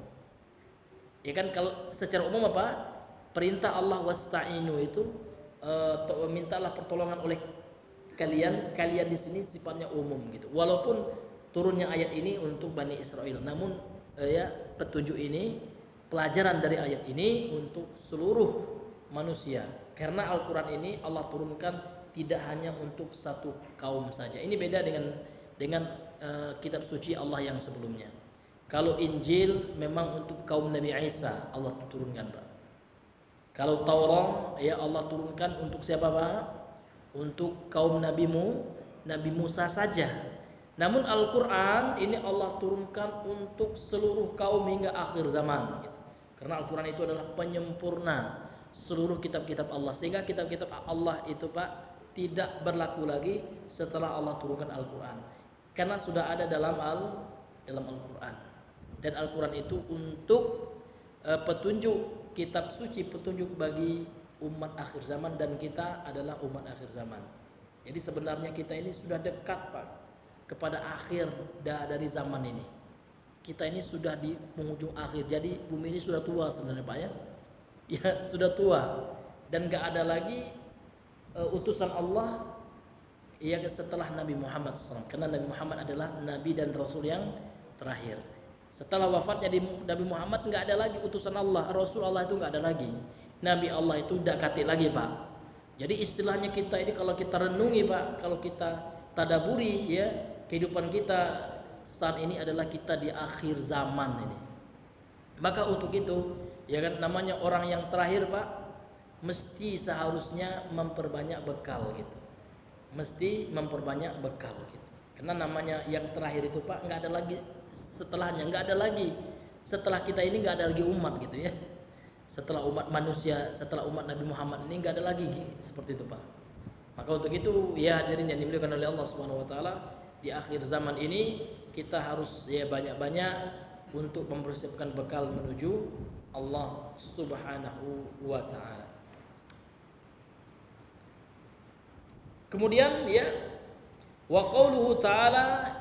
B: Ya kan, kalau secara umum apa? Perintah Allah wasta'inu itu mintalah pertolongan oleh kalian di sini sifatnya umum gitu. Walaupun turunnya ayat ini untuk Bani Israel, namun ya petunjuk ini, pelajaran dari ayat ini untuk seluruh manusia. Karena Al-Quran ini Allah turunkan tidak hanya untuk satu kaum saja. Ini beda dengan kitab suci Allah yang sebelumnya. Kalau Injil memang untuk kaum Nabi Isa Allah turunkan Pak. Kalau Taurat ya Allah turunkan untuk siapa Pak? Untuk kaum Nabi Musa saja. Namun Al-Quran ini Allah turunkan untuk seluruh kaum hingga akhir zaman. Karena Al-Quran itu adalah penyempurna seluruh kitab-kitab Allah. Sehingga kitab-kitab Allah itu Pak tidak berlaku lagi setelah Allah turunkan Al-Quran. Karena sudah ada dalam Al-Quran. Dan Al-Quran itu untuk petunjuk, kitab suci petunjuk bagi umat akhir zaman, dan kita adalah umat akhir zaman. Jadi sebenarnya kita ini sudah dekat Pak kepada akhir dari zaman ini. Kita ini sudah di penghujung akhir. Jadi bumi ini sudah tua sebenarnya Pak ya. Ya sudah tua, dan gak ada lagi utusan Allah ya setelah Nabi Muhammad SAW. Karena Nabi Muhammad adalah Nabi dan Rasul yang terakhir. Setelah wafatnya Nabi Muhammad nggak ada lagi utusan Allah, Rasul Allah itu nggak ada lagi. Nabi Allah itu udah katik lagi Pak. Jadi istilahnya kita ini kalau kita renungi Pak, kalau kita tadaburi ya, kehidupan kita saat ini adalah kita di akhir zaman ini. Maka untuk itu ya kan, namanya orang yang terakhir Pak, mesti seharusnya memperbanyak bekal gitu. Mesti memperbanyak bekal gitu. Karena namanya yang terakhir itu Pak, nggak ada lagi setelahnya, nggak ada lagi setelah kita ini, nggak ada lagi umat gitu ya. Setelah umat manusia, setelah umat Nabi Muhammad ini nggak ada lagi seperti itu Pak. Maka untuk itu ya hadirin yang dimuliakan oleh Allah Subhanahu Wa Taala, di akhir zaman ini kita harus ya banyak-banyak untuk mempersiapkan bekal menuju Allah Subhanahu Wa Taala. Kemudian ya, wa qauluhu ta'ala,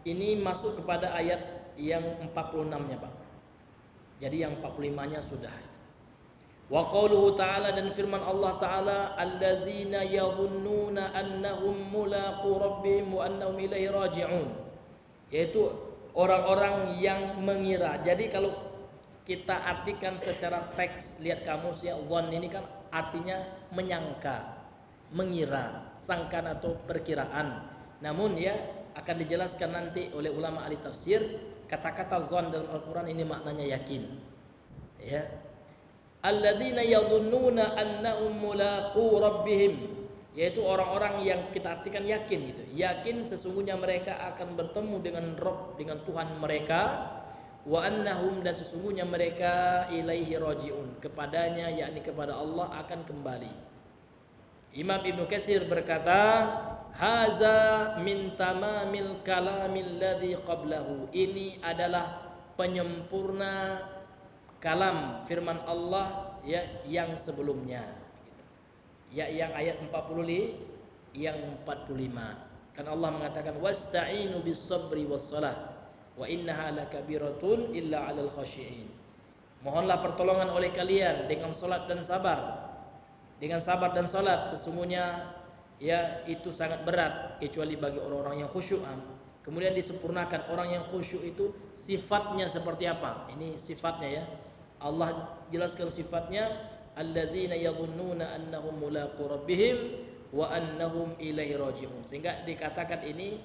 B: ini masuk kepada ayat yang 46-nya Pak. Jadi yang 45-nya sudah. Wa qauluhu ta'ala, dan firman Allah Ta'ala, allazina yadhunnuna annahum mulaqu rabbihim wa annahum ilaihi raji'un. Yaitu orang-orang yang mengira. Jadi kalau kita artikan secara teks, lihat kamus ya, dhann ini kan artinya menyangka, mengira, sangkaan atau perkiraan. Namun ya akan dijelaskan nanti oleh ulama ahli tafsir, kata-kata dhann dalam Al-Quran ini maknanya yakin. Ya. Alladzina yadhunnuna annahum mulaqu rabbihim, yaitu orang-orang yang kita artikan yakin gitu. Yakin sesungguhnya mereka akan bertemu dengan Rabb, dengan Tuhan mereka. Wa annahum, dan sesungguhnya mereka ilaihi raji'un, kepadanya yakni kepada Allah akan kembali. Imam Ibnu Katsir berkata, haza min tamamil kalamil ladzi qablahu, ini adalah penyempurna kalam firman Allah ya yang sebelumnya. Ya yang ayat 40 yang 45. Kan Allah mengatakan wasta'inu bis sabri was salah wa innaha lakabiratun illa 'alal khashi'in. Mohonlah pertolongan oleh kalian dengan salat dan sabar. Dengan sabar dan salat, sesungguhnya ya itu sangat berat kecuali bagi orang-orang yang khusyuk. Kemudian disempurnakan, orang yang khusyuk itu sifatnya seperti apa? Ini sifatnya ya. Allah jelaskan sifatnya, alladzina yadhunnuna annahum mulaqu rabbihim wa annahum ilaihi raji'un. Sehingga dikatakan ini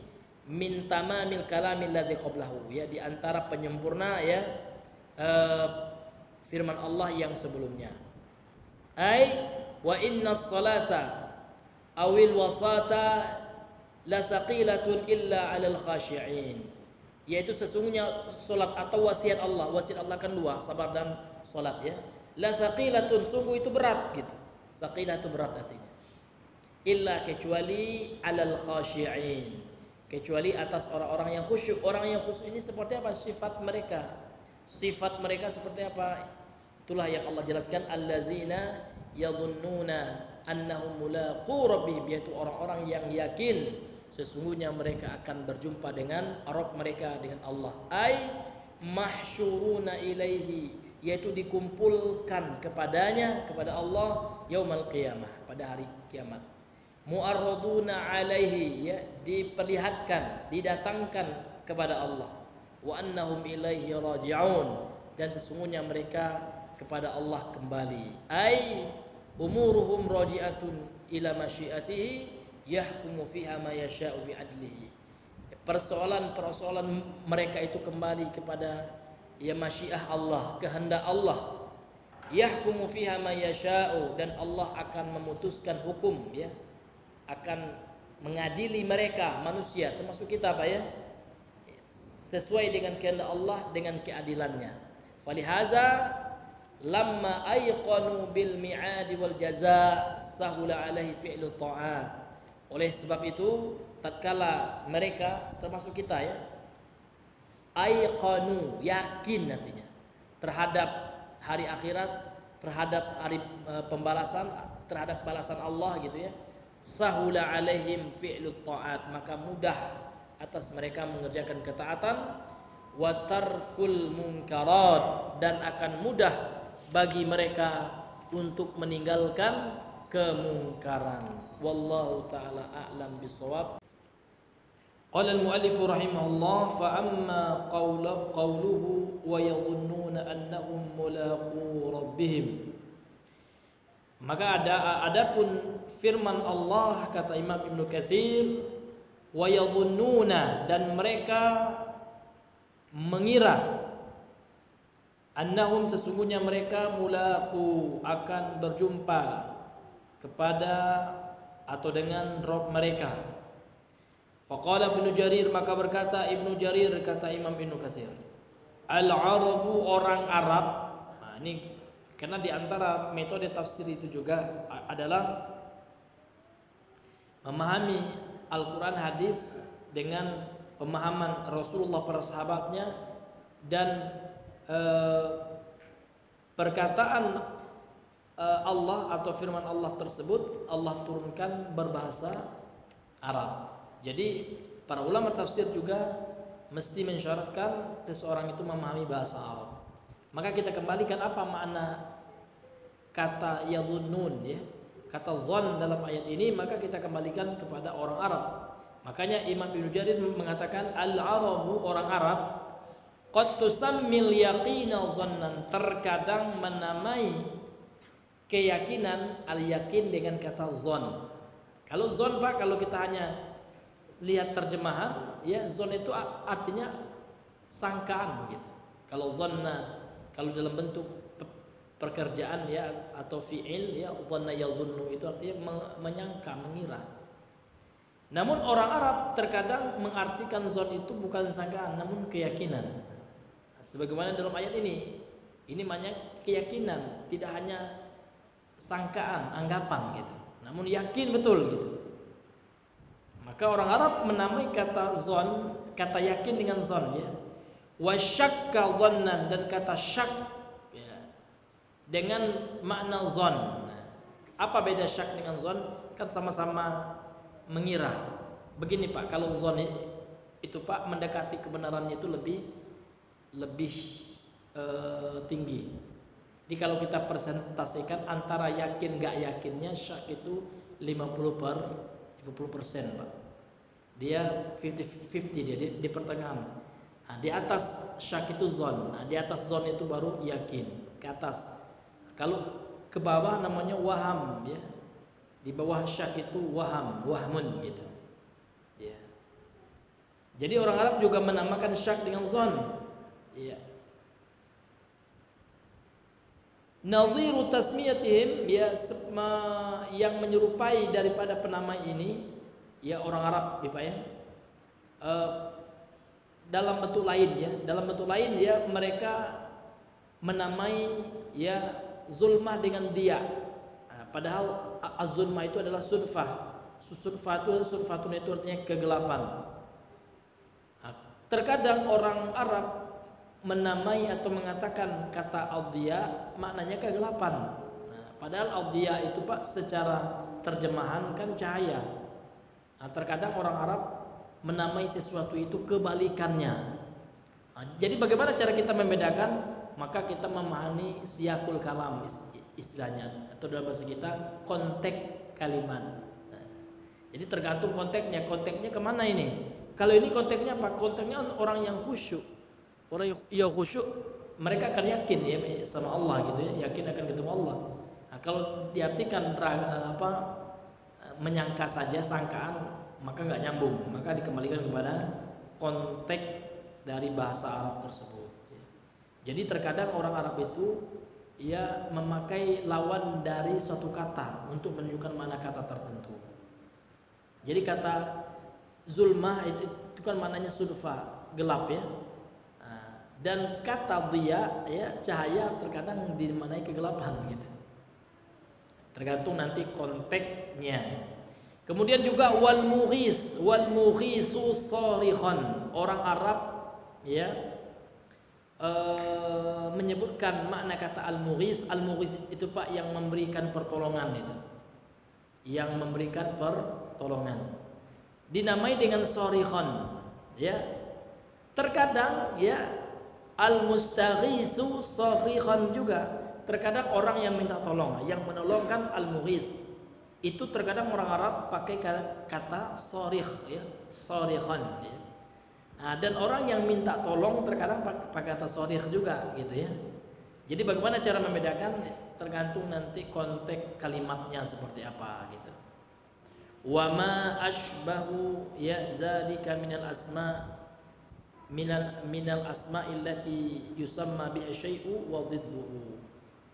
B: min tamamil kalamil ladzi qablahu, ya, di antara penyempurna ya firman Allah yang sebelumnya. Ai wa inna salata awil wasata la saqilatun illa 'alal khashi'in. Yaitu sesungguhnya salat atau wasiat Allah kan dua, sabar dan salat ya. La saqilatun, sungguh itu berat gitu. Saqilah itu berat artinya. Illa, kecuali 'alal khashi'in, kecuali atas orang-orang yang khusyuk. Orang yang khusyuk ini seperti apa sifat mereka? Sifat mereka seperti apa? Itulah yang Allah jelaskan, allazina yadhunnuna annahum mulaqu rabbihim, yaitu orang-orang yang yakin sesungguhnya mereka akan berjumpa dengan Rabb mereka, dengan Allah. Ai mahsyuruna ilaihi, yaitu dikumpulkan kepadanya, kepada Allah, yaumal qiyamah, pada hari kiamat. Mu'arraduna alaihi, ya, diperlihatkan, didatangkan kepada Allah. Wa annahum ilaihi raji'un, dan sesungguhnya mereka kepada Allah kembali. Ai umuruhum raji'atun ila masyiatihi yahkumu fiha ma yasha'u bi'adlihi. Persoalan mereka itu kembali kepada ya masyiah Allah, kehendak Allah. Yahkumu fiha ma yasha'u, dan Allah akan memutuskan hukum ya, akan mengadili mereka manusia termasuk kita Pak ya, sesuai dengan kehendak Allah, dengan keadilannya. Falihaza lamma ayqanu bil mi'adi wal jazaa sahula alaihi fi'lu ta'at. Oleh sebab itu tatkala mereka termasuk kita ya, Aiqanu, yakin artinya terhadap hari akhirat, terhadap hari pembalasan, terhadap balasan Allah gitu ya. Sahula alaihim fi'lut ta'at, maka mudah atas mereka mengerjakan ketaatan, wa tarkul munkarat, dan akan mudah bagi mereka untuk meninggalkan kemungkaran. Wallahu taala a'lam bissawab. Qala al-muallif rahimahullah, fa amma qawluhu wa yadhunnuna annahum mulaqu rabbihim. Maka adapun firman Allah, kata Imam Ibnu Katsir, wa yadhunnuna, dan mereka mengira, annahum, sesungguhnya mereka, mulaqu, akan berjumpa kepada atau dengan Rabb mereka. Faqala Ibnu Jarir, maka berkata Ibnu Jarir, kata Imam Ibnu Katsir, al-arabu, orang Arab. Nah, ini karena di antara metode tafsir itu juga adalah memahami Al-Quran, hadis dengan pemahaman Rasulullah, para sahabatnya, dan perkataan Allah atau firman Allah tersebut Allah turunkan berbahasa Arab. Jadi para ulama tafsir juga mesti mensyaratkan seseorang itu memahami bahasa Arab. Maka kita kembalikan apa makna kata yadhunnun ya, kata zon dalam ayat ini, maka kita kembalikan kepada orang Arab. Makanya Imam Ibnu Jarir mengatakan al-arabu, orang Arab, qad tusammil yaqina zannan, terkadang menamai keyakinan al-yakin dengan kata zon. Kalau zon Pak, kalau kita hanya lihat terjemahan ya, zon itu artinya sangkaan gitu. Kalau zonna, kalau dalam bentuk pekerjaan ya atau fi'il ya, zanna yazunnu, itu artinya menyangka, mengira. Namun orang Arab terkadang mengartikan zon itu bukan sangkaan namun keyakinan. Sebagaimana dalam ayat ini banyak keyakinan, tidak hanya sangkaan, anggapan gitu, namun yakin betul gitu. Maka orang Arab menamai kata zon, kata yakin dengan zon ya. Wa syakka dhannan, dan kata syak ya, dengan makna zon. Nah, apa beda syak dengan zon? Kan sama-sama mengira. Begini Pak, kalau zon itu Pak mendekati kebenarannya itu lebih tinggi. Jadi kalau kita presentasikan antara yakin gak yakinnya, syak itu 50% Pak. Dia 50-50, dia di pertengahan. Nah, di atas syak itu zon. Nah, di atas zon itu baru yakin, ke atas. Kalau ke bawah namanya waham ya. Di bawah syak itu wahmun gitu. Ya. Jadi orang Arab juga menamakan syak dengan zon. Ya. Nadhiru tasmiyatihim ya, yang menyerupai daripada penamai ini ya orang Arab ya, dalam bentuk lain ya, mereka menamai ya zulmah dengan dia. Nah, padahal az-zulmah itu adalah sunfah. Sunfatun itu artinya kegelapan. Nah, terkadang orang Arab menamai atau mengatakan kata al-diya maknanya kegelapan. Nah, padahal al-diya itu Pak secara terjemahan kan cahaya. Nah, terkadang orang Arab menamai sesuatu itu kebalikannya. Nah, jadi bagaimana cara kita membedakan? Maka kita memahami siyakul kalam istilahnya, atau dalam bahasa kita konteks kalimat. Nah, jadi tergantung konteksnya kemana ini. Kalau ini konteksnya apa? Konteksnya orang yang khusyuk. Orang yang khusyuk, mereka akan yakin ya sama Allah gitu ya, yakin akan ketemu Allah. Nah, kalau diartikan menyangka saja, sangkaan, maka nggak nyambung. Maka dikembalikan kepada konteks dari bahasa Arab tersebut. Jadi terkadang orang Arab itu ia memakai lawan dari suatu kata untuk menunjukkan makna kata tertentu. Jadi kata zulmah itu kan maknanya sudfa, gelap ya. Dan kata diya ya, cahaya, terkadang dimaknai kegelapan gitu. Tergantung nanti konteksnya. Kemudian juga wal mughisu sarikhan. Orang Arab ya menyebutkan makna kata al-mughith. Al-mughith itu Pak yang memberikan pertolongan itu. Yang memberikan pertolongan. Dinamai dengan sorikhan, ya. Terkadang ya al-mustaghitsu sorikhan juga. Terkadang orang yang minta tolong, yang menolongkan al-mughith. Itu terkadang orang Arab pakai kata sorikh, ya, sorikhan, ya. Nah, dan orang yang minta tolong terkadang pakai kata sorikh juga, gitu ya. Jadi bagaimana cara membedakan tergantung nanti konteks kalimatnya seperti apa, gitu. Wa ma ashbahu ya zalika minal asma minal asma'il lati yusamma biha syai'u wa dhidduhu,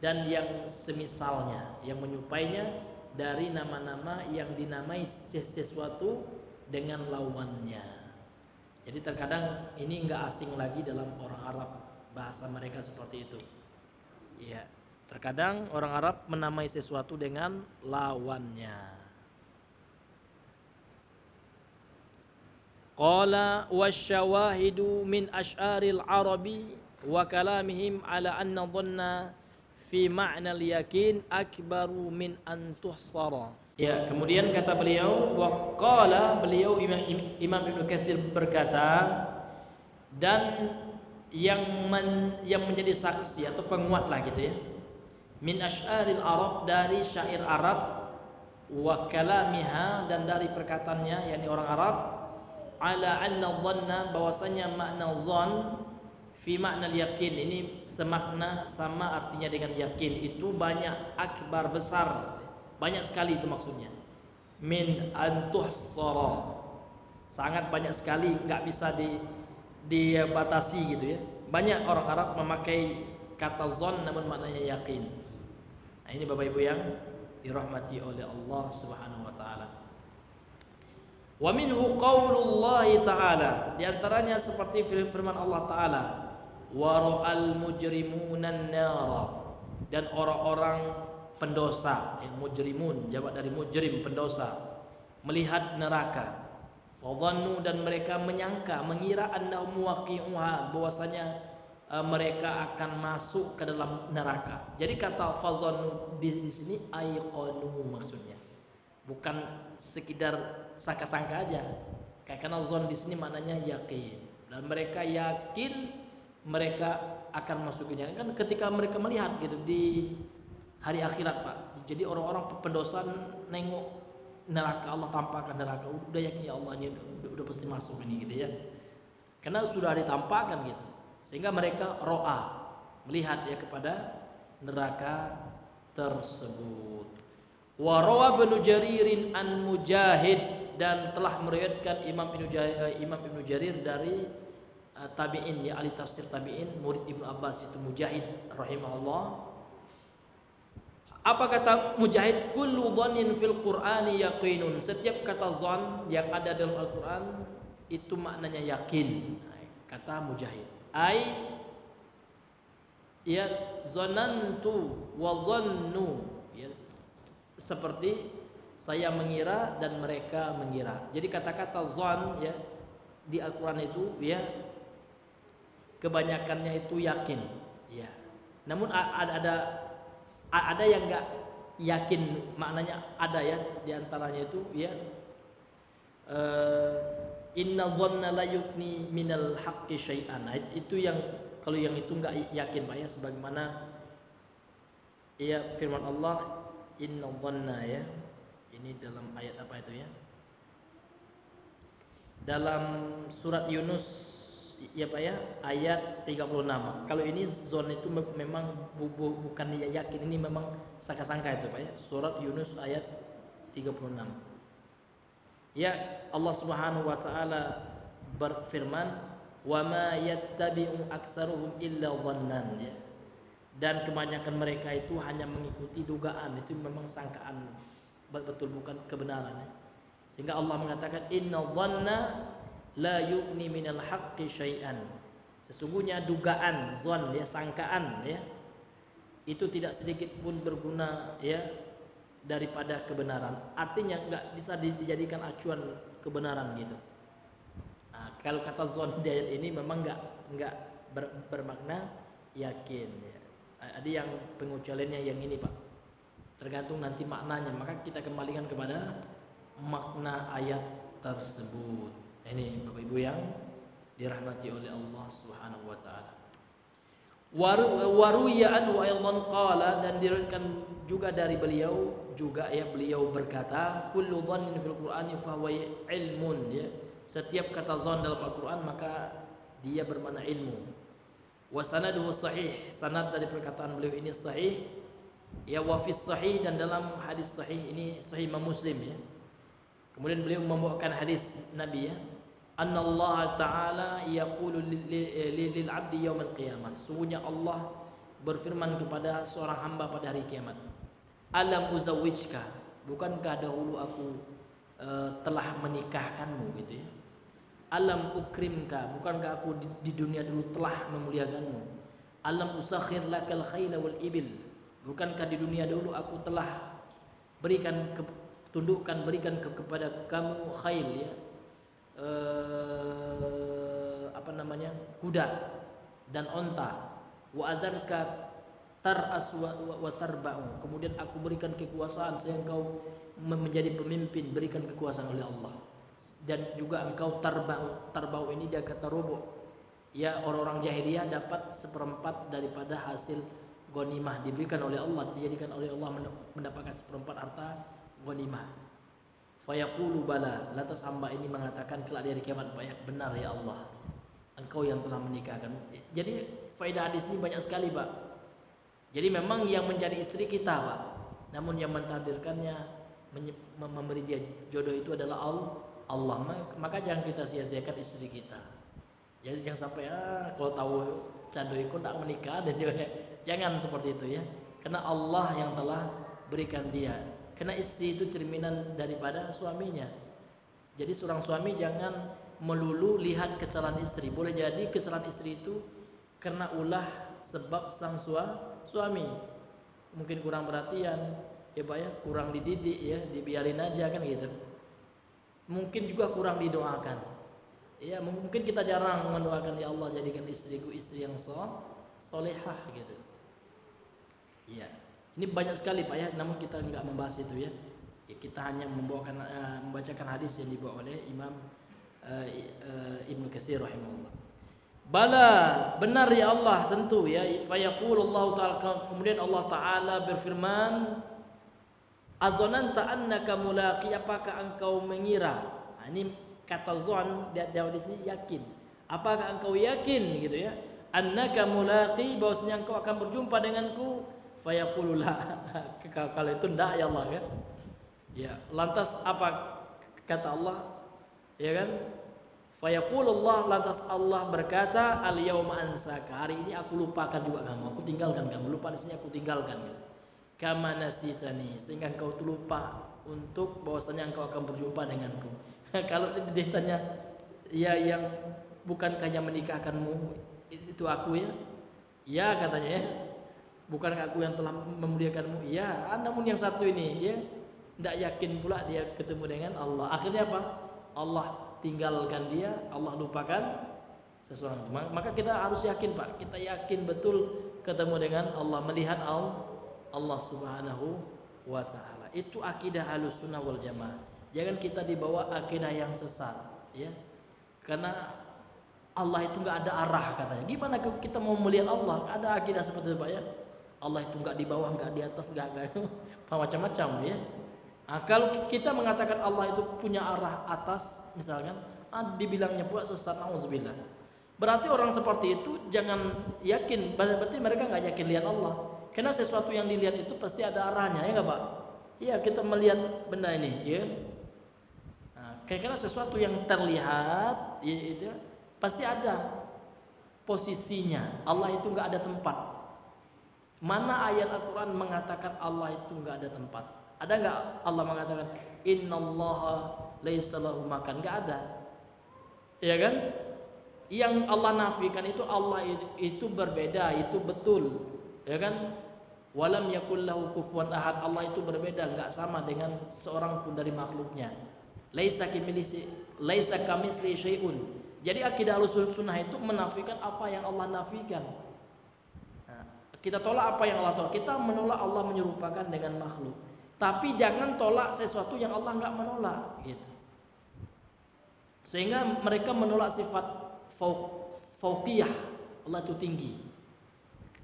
B: dan yang semisalnya yang menyupainya dari nama-nama yang dinamai sesuatu dengan lawannya. Jadi terkadang ini enggak asing lagi dalam orang Arab, bahasa mereka seperti itu. Ya, terkadang orang Arab menamai sesuatu dengan lawannya. Qala wasyawahidu min asy'aril arabi wa kalamihim ala anna dhanna fi ma'na al-yakin akbaru min an tuhsara. Ya, kemudian kata beliau wa qala, beliau Imam Ibnu Katsir berkata, dan yang menjadi saksi atau penguat lah gitu ya, min asy'aril arab, dari syair Arab, wa kalamiha, dan dari perkataannya yakni orang Arab, ala anna dhanna, bahwasanya makna zon fi makna yakin, ini semakna sama artinya dengan yakin, itu banyak, akbar, besar, banyak sekali itu maksudnya. Min antuhsara, sangat banyak sekali, nggak bisa dibatasi gitu ya. Banyak orang Arab memakai kata zon namun maknanya yakin. Nah, ini Bapak Ibu yang dirahmati oleh Allah Subhanahu wa taala. Wa minhu qaulullahi ta'ala, di antaranya seperti firman Allah taala, wa ra'al mujrimuna an-nara, dan orang-orang pendosa, yang mujrimun jamak dari mujrim, pendosa, melihat neraka. Wa dhannu, dan mereka menyangka, mengira, annahum waqi'uha, bahwasanya mereka akan masuk ke dalam neraka. Jadi kata fazannu di sini aiqanu maksudnya. Bukan sekedar sangka-sangka aja. Karena zon di sini maknanya yakin. Dan mereka yakin mereka akan masuknya. Kan ketika mereka melihat gitu di hari akhirat, Pak. Jadi orang-orang pendosa nengok neraka, Allah tampakkan neraka, udah yakin ya Allah ini udah pasti masuk ini gitu ya. Karena sudah ditampakkan gitu. Sehingga mereka ro'a, melihat ya kepada neraka tersebut. Wa rawa Ibnu Jaririn an Mujahid, dan telah meriwayatkan Imam Ibnu Jarir dari tabi'in, ya, ahli tafsir tabi'in, murid Ibnu Abbas itu Mujahid rahimahullah. Apa kata Mujahid? Kullu dhannin fil Qur'ani yaqinun, setiap kata zon yang ada dalam Al-Qur'an itu maknanya yakin, kata Mujahid. Ai ya zanantu wa dhannu, ya, seperti saya mengira dan mereka mengira. Jadi kata-kata zon ya di Al-Qur'an itu ya kebanyakannya itu yakin, ya. Namun ada yang enggak yakin, maknanya ada ya, di antaranya itu ya inna dhanna la yughni minal haqqi syai'an. Itu yang, kalau yang itu enggak yakin Pak ya, sebagaimana ya firman Allah inna dhanna, ya. Ini dalam ayat apa itu ya? Dalam surat Yunus ya Pak ya, ayat 36. Kalau ini zon itu memang bukan yakin, ini memang sangka-sangka itu Pak ya. Surat Yunus ayat 36. Ya, Allah Subhanahu wa taala berfirman, "Wa ma yattabi'u aktsaruhum illa dhannan," ya. Dan kebanyakan mereka itu hanya mengikuti dugaan, itu memang sangkaan, betul bukan kebenaran ya. Sehingga Allah mengatakan inna dhanna la yughni minal haqqi syai'an. Sesungguhnya dugaan, zon ya, sangkaan ya, itu tidak sedikit pun berguna ya daripada kebenaran. Artinya enggak bisa dijadikan acuan kebenaran gitu. Nah, Nah, kalau kata zon di ayat ini memang nggak bermakna yakin. Ya. Ada yang pengucalannya yang ini Pak. Tergantung nanti maknanya. Maka kita kembalikan kepada makna ayat tersebut. Ini Bapak Ibu yang dirahmati oleh Allah Subhanahu wa taala. Waruya anhu aydan qala, dan diriwayatkan juga dari beliau juga ya, beliau berkata kullu dhannin fil qur'ani fa huwa ilmun, ya, setiap kata zon dalam Al-Qur'an maka dia bermakna ilmu. Wa sanaduhu sahih, sanad dari perkataan beliau ini sahih, ya, wa fis sahih, dan dalam hadis sahih ini sahih Imam Muslim, ya. Kemudian beliau membawakan hadis Nabi, ya, anna Allah Ta'ala yaqulu lil 'abdi yaumil qiyamah, sesungguhnya Allah berfirman kepada seorang hamba pada hari kiamat, alam uzawwijka, bukankah dahulu aku telah menikahkanmu, gitu ya. Alam ukrimka, bukankah aku di dunia dulu telah memuliakanmu. Alam usakhir lakal khayla wal ibil, bukankah di dunia dulu aku telah berikan tundukkan, berikan kepada kamu khayl, ya, kuda dan onta. Wa adarka taras wa tarba'u, kemudian aku berikan kekuasaan sehingga engkau menjadi pemimpin, berikan kekuasaan oleh Allah. Dan juga engkau tarba'u ini dia kata rubu', ya, orang-orang jahiliyah dapat seperempat daripada hasil ghanimah, diberikan oleh Allah, dijadikan oleh Allah mendapatkan seperempat harta ghanimah. Fayaqulu bala, lantas hamba ini mengatakan kelak di hari kiamat, benar ya Allah, engkau yang telah menikahkan. Jadi faedah hadis ini banyak sekali Pak. Jadi memang yang menjadi istri kita Pak, namun yang mentakdirkannya memberi dia jodoh itu adalah Allah. Maka jangan kita sia-siakan istri kita. Jadi jangan sampai kalau tahu cado ikut tak menikah, dan juga jangan seperti itu, ya. Karena Allah yang telah berikan dia. Karena istri itu cerminan daripada suaminya. Jadi seorang suami jangan melulu lihat kesalahan istri. Boleh jadi kesalahan istri itu karena ulah sebab sang suami. Mungkin kurang perhatian, ya Pak, ya, kurang dididik, ya, dibiarin aja kan gitu. Mungkin juga kurang didoakan. Ya, mungkin kita jarang mendoakan, ya Allah jadikan istriku istri yang solehah gitu. Ya. Ini banyak sekali Pak, ya, namun kita nggak membahas itu, ya. Kita hanya membacakan hadis yang dibawa oleh Imam Ibnu Katsir rahimahullah. Bala, benar ya Allah, tentu, ya. Fayaqulullahu ta'ala, kemudian Allah Ta'ala berfirman, adzananta annaka mulaqi, apakah engkau mengira? Nah, ini kata zon di hadis ini yakin. Apakah engkau yakin, gitu, ya? Annaka mulaqi, bahwasanya engkau akan berjumpa denganku. Fayaqulullah, kalau itu enggak ya Allah, kan? Ya, lantas apa kata Allah? Ya kan? Fayaqulullah, lantas Allah berkata, al yauma ansaka, hari ini aku lupakan juga kamu, aku tinggalkan kamu. Lupa di sini aku tinggalkan, gitu. Kama nasitani, sehingga engkau lupa untuk bahwasanya engkau akan berjumpa denganku. Kalau ditanya, ya, yang bukankah yang menikahkanmu itu aku, ya? Ya, katanya, ya. Bukankah aku yang telah memuliakanmu? Ya, namun yang satu ini, ya, tidak yakin pula dia ketemu dengan Allah. Akhirnya apa? Allah tinggalkan dia, Allah lupakan seseorang. Maka kita harus yakin Pak, kita yakin betul ketemu dengan Allah, melihat Allah Subhanahu wa Ta'ala. Itu akidah Ahlussunnah wal Jamaah. Jangan kita dibawa akidah yang sesat, ya. Karena Allah itu nggak ada arah, katanya. Gimana kita mau melihat Allah? Ada akidah seperti itu Pak, ya. Allah itu nggak di bawah, nggak di atas, nggak macam-macam, ya. Nah, kalau kita mengatakan Allah itu punya arah atas, misalkan, dibilangnya pula sesat, nauzubillah. Berarti orang seperti itu jangan yakin, berarti mereka nggak yakin lihat Allah. Karena sesuatu yang dilihat itu pasti ada arahnya, ya nggak Pak? Iya, kita melihat benda ini, ya. Nah, karena sesuatu yang terlihat, ya, itu pasti ada posisinya. Allah itu nggak ada tempat. Mana ayat Al-Quran mengatakan Allah itu nggak ada tempat? Ada nggak Allah mengatakan innallaha laisa lahu makan? Nggak ada, ya kan? Yang Allah nafikan itu Allah itu berbeda, itu betul, ya kan? Walam yakul lahu kufuwan ahad, Allah itu berbeda, nggak sama dengan seorang pun dari makhluknya. Laisa kamitsli syai'un, Jadi akidah Ahlussunnah itu menafikan apa yang Allah nafikan. Nah, kita tolak apa yang Allah tolak. Kita menolak Allah menyerupakan dengan makhluk. Tapi jangan tolak sesuatu yang Allah nggak menolak, gitu. Sehingga mereka menolak sifat fauqiyah, Allah itu tinggi.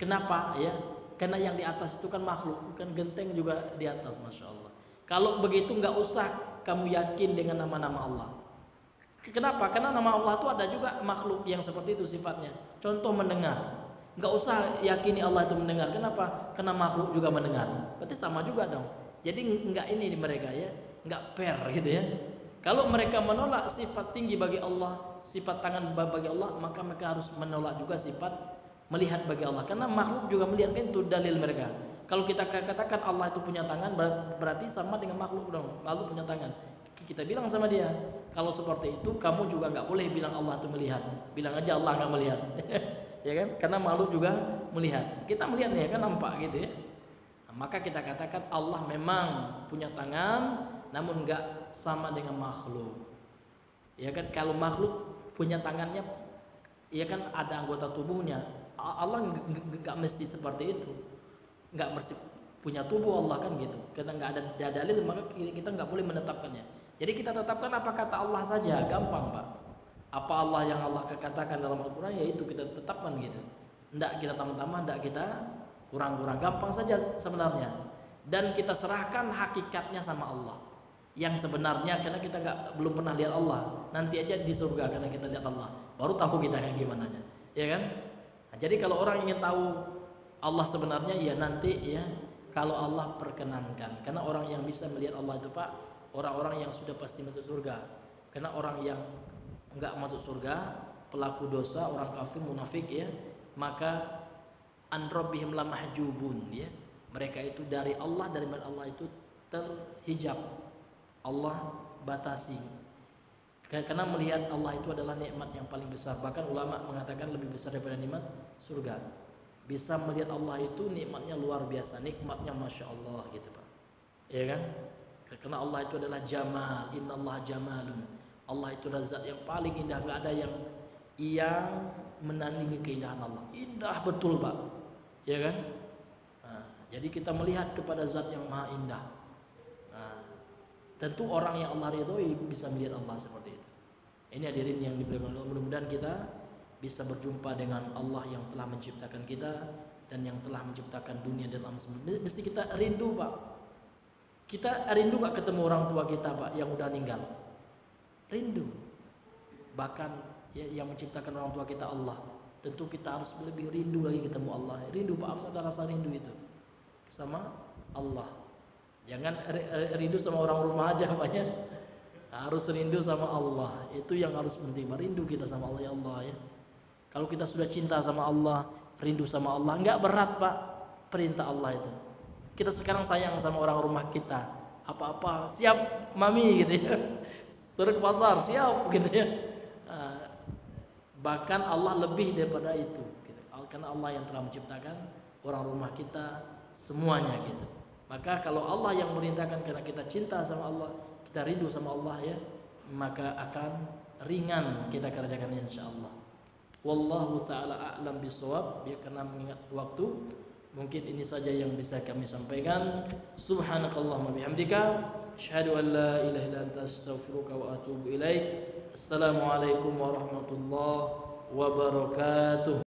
B: Kenapa ya? Karena yang di atas itu kan makhluk, bukan genteng juga di atas, masya Allah. Kalau begitu nggak usah kamu yakin dengan nama-nama Allah. Kenapa? Karena nama Allah itu ada juga makhluk yang seperti itu sifatnya. Contoh mendengar, nggak usah yakini Allah itu mendengar. Kenapa? Karena makhluk juga mendengar. Berarti sama juga dong. Jadi nggak ini di mereka ya, nggak fair gitu ya. Kalau mereka menolak sifat tinggi bagi Allah, sifat tangan bagi Allah, maka mereka harus menolak juga sifat melihat bagi Allah. Karena makhluk juga melihat, kan itu dalil mereka. Kalau kita katakan Allah itu punya tangan, berarti sama dengan makhluk dong. Makhluk punya tangan. Kita bilang sama dia, kalau seperti itu kamu juga nggak boleh bilang Allah itu melihat. Bilang aja Allah nggak melihat. Ya kan? Karena makhluk juga melihat. Kita melihat nih kan nampak gitu ya. Nah, maka kita katakan Allah memang punya tangan, namun nggak sama dengan makhluk. Ya kan? Kalau makhluk punya tangannya, ya kan ada anggota tubuhnya. Allah nggak mesti seperti itu. Nggak mesti punya tubuh Allah kan gitu. Karena nggak ada dalil, maka kita nggak boleh menetapkannya. Jadi kita tetapkan apa kata Allah saja, gampang Pak. Apa Allah yang Allah katakan dalam Al-Quran, ya itu kita tetapkan gitu. Nggak kita tambah-tambah, nggak kita kurang-kurang, gampang saja sebenarnya. Dan kita serahkan hakikatnya sama Allah yang sebenarnya, karena kita belum pernah lihat Allah. Nanti aja di surga karena kita lihat Allah, baru tahu kita kayak gimana nya, ya kan? Nah, jadi kalau orang ingin tahu Allah sebenarnya, ya nanti ya kalau Allah perkenankan. Karena orang yang bisa melihat Allah itu Pak, orang-orang yang sudah pasti masuk surga. Karena orang yang enggak masuk surga, pelaku dosa, orang kafir, munafik ya, maka an rabbihim lamahjubun ya. Mereka itu dari Allah, dari Allah itu terhijab. Allah batasi. Karena melihat Allah itu adalah nikmat yang paling besar. Bahkan ulama mengatakan lebih besar daripada nikmat surga. Bisa melihat Allah itu nikmatnya luar biasa, nikmatnya masya Allah gitu Pak. Ya kan? Karena Allah itu adalah jamal, innallaha jamalun. Allah itu adalah zat yang paling indah, nggak ada yang menandingi keindahan Allah. Indah betul Pak, ya kan? Nah, jadi kita melihat kepada zat yang maha indah. Nah, tentu orang yang Allah ridhoi bisa melihat Allah seperti itu. Ini hadirin yang dimuliakan Allah, mudah-mudahan kita bisa berjumpa dengan Allah yang telah menciptakan kita dan yang telah menciptakan dunia dan alam semesta. Mesti kita rindu Pak. Kita rindu gak ketemu orang tua kita Pak yang udah meninggal? Rindu. Bahkan ya, yang menciptakan orang tua kita Allah. Tentu kita harus lebih rindu lagi ketemu Allah. Rindu Pak, harus ada rasa rindu itu sama Allah. Jangan rindu sama orang rumah aja Pak ya. Harus rindu sama Allah. Itu yang harus penting. Rindu kita sama Allah, ya Allah ya. Kalau kita sudah cinta sama Allah, rindu sama Allah, nggak berat Pak perintah Allah itu. Kita sekarang sayang sama orang rumah kita, apa-apa siap mami gitu ya, suruh ke pasar siap gitu ya. Bahkan Allah lebih daripada itu gitu. Karena Allah yang telah menciptakan orang rumah kita semuanya gitu. Maka kalau Allah yang merintahkan karena kita cinta sama Allah, kita rindu sama Allah ya, maka akan ringan kita kerjakan insyaallah. Wallahu ta'ala a'lam bishawab. Ya, karena mengingat waktu, mungkin ini saja yang bisa kami sampaikan. Subhanakallahumma bihamdika, asyhadu an la ilaha illa anta, astaghfiruka wa atubu ilaik. Assalamualaikum warahmatullahi wabarakatuh.